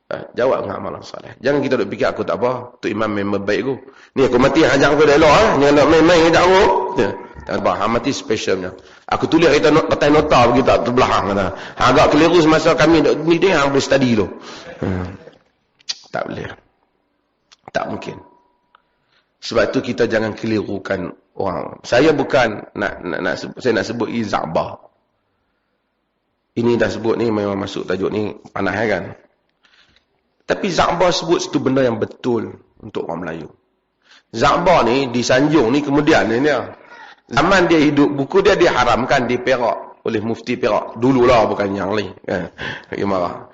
Jawab dengan amalan saleh. Jangan kita duk fikir aku tak apa, tu imam member baik aku. Ni aku mati ajak aku dah elok jangan nak main-main ajak aku. Tak apa, mati specialnya. Aku tulis kita atas nota begitu tak terbelakang kata. Agak keliru semasa kami ni hang boleh study tu. Tak boleh. Tak mungkin. Sebab tu kita jangan kelirukan orang. Saya bukan saya nak sebut izabah. Ini dah sebut ni memang masuk tajuk ni panas kan. Tapi Za'bah sebut satu benda yang betul untuk orang Melayu. Za'bah ni disanjung ni kemudian ni dia. Zaman dia hidup, buku dia diharamkan di Perak oleh mufti Perak. Dululah bukan yang lain. Marah.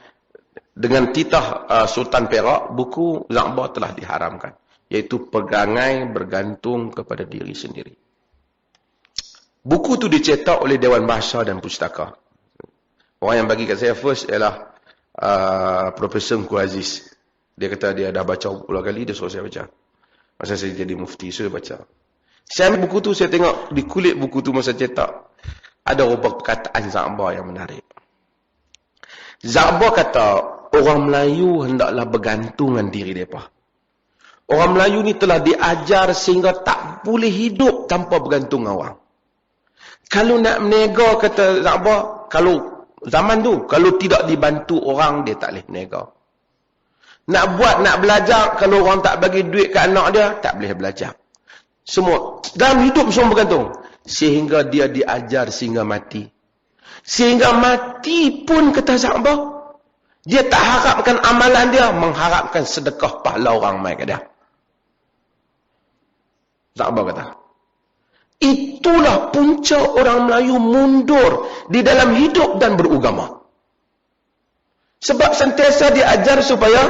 Dengan titah Sultan Perak, buku Za'bah telah diharamkan. Iaitu pegangai bergantung kepada diri sendiri. Buku tu dicetak oleh Dewan Bahasa dan Pustaka. Orang yang bagi kat saya first ialah Profesor Mku Aziz. Dia kata dia dah baca puluh kali, dia suruh saya baca. Masa saya jadi mufti, saya baca. Saya ambil buku tu, saya tengok di kulit buku tu masa cetak. Ada beberapa perkataan Za'bah yang menarik. Za'bah kata, orang Melayu hendaklah bergantung dengan diri mereka. Orang Melayu ni telah diajar sehingga tak boleh hidup tanpa bergantung dengan orang. Kalau nak menega, kata Za'bah, kalau zaman tu, kalau tidak dibantu orang, dia tak boleh berniaga. Nak belajar, kalau orang tak bagi duit ke anak dia, tak boleh belajar. Semua. Dalam hidup semua bergantung. Sehingga dia diajar sehingga mati. Sehingga mati pun, kata Za'bah, dia tak harapkan amalan dia, mengharapkan sedekah pahala orang mai ke dia. Za'bah kata. Itulah punca orang Melayu mundur di dalam hidup dan beragama. Sebab sentiasa diajar supaya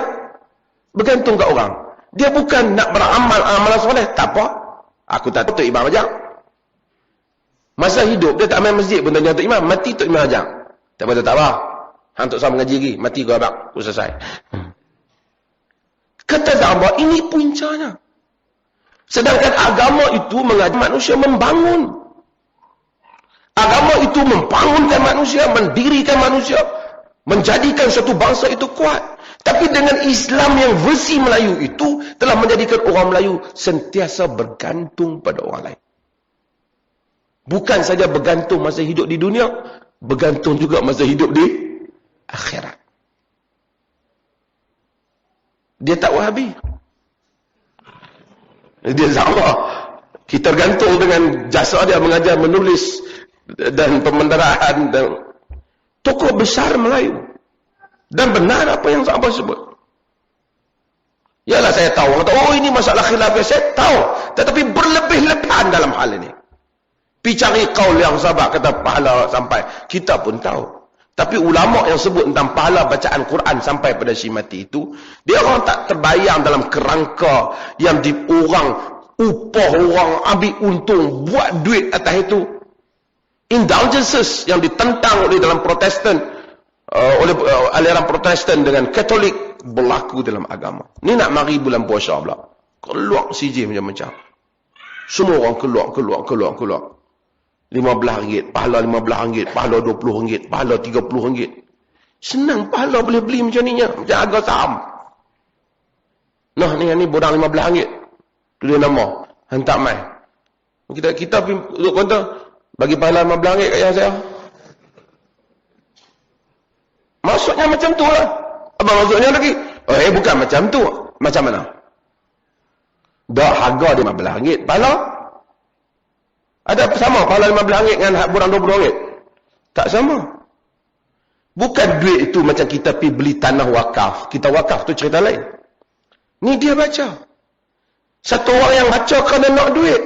bergantung ke orang. Dia bukan nak beramal amalan soleh, tak apa. Aku tak tahu Tok Imam ajak. Masa hidup dia tak main masjid pun tanya Tok Imam, mati Tok Imam ajak. Tak apa, tak apa. Hang Tok sama mengaji lagi, mati kau abang, aku selesai. Kata Za'bah, ini puncanya. Sedangkan agama itu mengajar manusia membangun. Agama itu membangunkan manusia, mendirikan manusia, menjadikan suatu bangsa itu kuat. Tapi dengan Islam yang versi Melayu itu telah menjadikan orang Melayu sentiasa bergantung pada orang lain. Bukan saja bergantung masa hidup di dunia, bergantung juga masa hidup di akhirat. Dia tak Wahabi. Dia Za'bah. Kita gantung dengan jasa dia mengajar, menulis dan pemendaraan dan tokoh besar Melayu. Dan benar apa yang Za'bah sebut. Yalah saya tahu. Kata, oh ini masalah khilafiyah. Saya tahu. Tetapi berlebih-lebihan dalam hal ini. Pergi cari kaul yang sahabat kata pahala sampai. Kita pun tahu. Tapi ulama yang sebut tentang pahala bacaan Quran sampai pada si mati itu, dia orang tak terbayang dalam kerangka yang orang upah orang ambil untung buat duit atas itu. Indulgences yang ditentang oleh dalam Protestan, oleh aliran Protestan dengan Katolik berlaku dalam agama. Ni nak mari bulan puasa pula. Keluar CJ macam-macam. Semua orang keluar. RM15, pahala RM15, pahala RM20, pahala RM30. Senang pahala boleh beli macam ni nya, macam harga saham. Nah ni borang RM15. Tu dia nama. Hantar mai. Kita duduk kata bagi pahala RM15 kat saya. Maksudnya macam tu lah. Apa maksudnya lagi? Bukan macam tu. Macam mana? Dah harga dia RM15, pahala ada sama pahala RM15 dengan borang RM20? Tak sama. Bukan duit itu macam kita pergi beli tanah wakaf. Kita wakaf tu cerita lain. Ni dia baca. Satu orang yang baca kerana nak duit.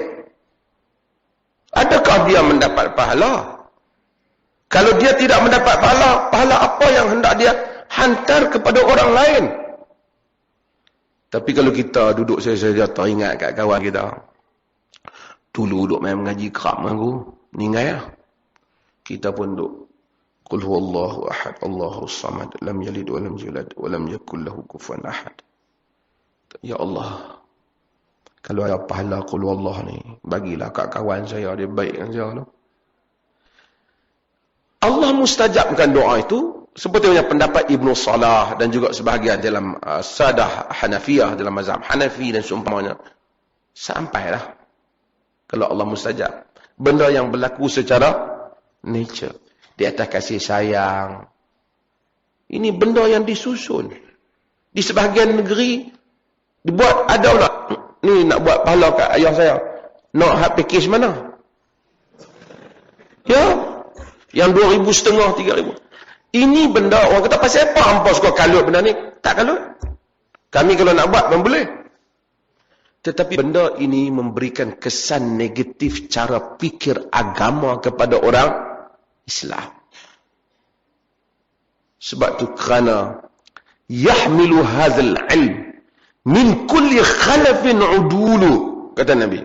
Adakah dia mendapat pahala? Kalau dia tidak mendapat pahala, pahala apa yang hendak dia hantar kepada orang lain? Tapi kalau kita duduk saja teringat kat kawan kita, dulu duduk main mengaji kerap aku, ninggai lah. Kita pun duduk, Qul huwallahu ahad, Allahus samad, lam yalid wa lam yulad, wa lam yakul lahu kufuwan ahad. Ya Allah, kalau ada pahala Qul huwallah ni, bagilah kat kawan saya, dia baik dengan saya tu. Allah mustajabkan doa itu, seperti yang pendapat Ibnu Salah dan juga sebahagian dalam Sadah Hanafiyah, dalam mazhab Hanafi dan seumpamanya. Sampailah. Kalau Allah mustajab. Benda yang berlaku secara nature. Di atas kasih sayang. Ini benda yang disusun. Di sebahagian negeri, dibuat, ada pula. Ni nak buat pahala kat ayah saya. Nak hak package mana? Ya. Yang 2,500, 3,000. Ini benda, orang kata, pasal apa hampa suka kalut benda ni? Tak kalut. Kami kalau nak buat, pun boleh. Tetapi benda ini memberikan kesan negatif cara fikir agama kepada orang Islam. Sebab tu kerana yahmilu hadzal ilm min kulli khalafin udulu, kata Nabi.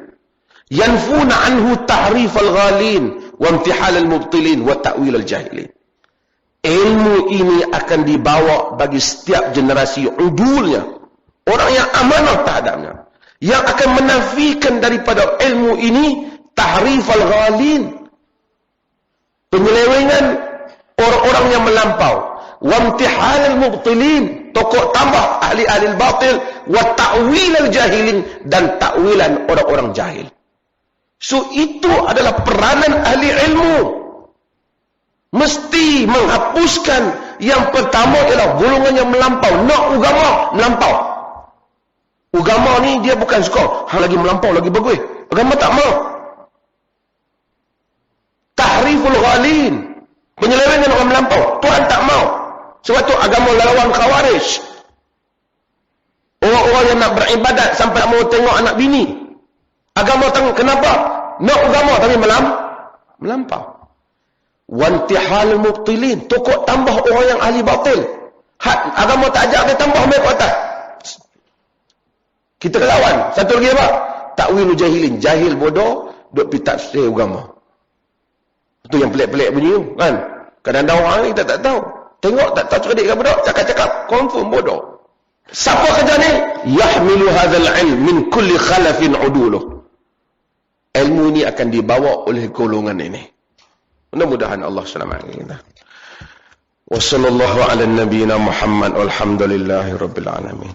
Yanfuna anhu tahrif al-ghalin wa imtihal al-mubtilin wa ta'wil al-jahilin. Ilmu ini akan dibawa bagi setiap generasi udulnya, orang yang amanah terhadapnya, yang akan menafikan daripada ilmu ini tahrif al-ghalin, penyelewengan orang-orang yang melampau, wa imtihal al-mubtilin, tokoh tambah ahli-ahli batil, wa ta'wil al-jahilin, dan takwilan orang-orang jahil. So itu adalah peranan ahli ilmu. Mesti menghapuskan yang pertama ialah golongan yang melampau. Nak agama melampau. Agama ni dia bukan suka, hang lagi melampau lagi bagus. Agama tak mau. Tahriful ghalin, penyelewengan orang melampau, Tuhan tak mau. Sebab tu agama lawan khawarij. Orang-orang yang nak beribadat sampai nak mau tengok anak bini. Agama tengok kenapa? Nak agama tapi melampau. Wantihal mubtilin, tokoh tambah orang yang ahli batil. Agama tak ajak dia tambah mai ke atas. Kita lawan. Satu lagi apa? Ta'wil jahilin, jahil bodoh duk pi tafsir agama. Itu yang pelik-pelik bunyi tu, kan? Kadang-kadang orang ni kita tak tahu. Tengok tak tahu cerdik ke bodoh, cakap-cakap confirm bodoh. Siapa kerja ni? Yahmilu hadzal ilm min kulli khalafin uduluh. Ilmu ini akan dibawa oleh golongan ini. Mudah-mudahan Allah selamatkan kita. Wassallallahu ala nabiyyina Muhammad walhamdulillahi rabbil alamin.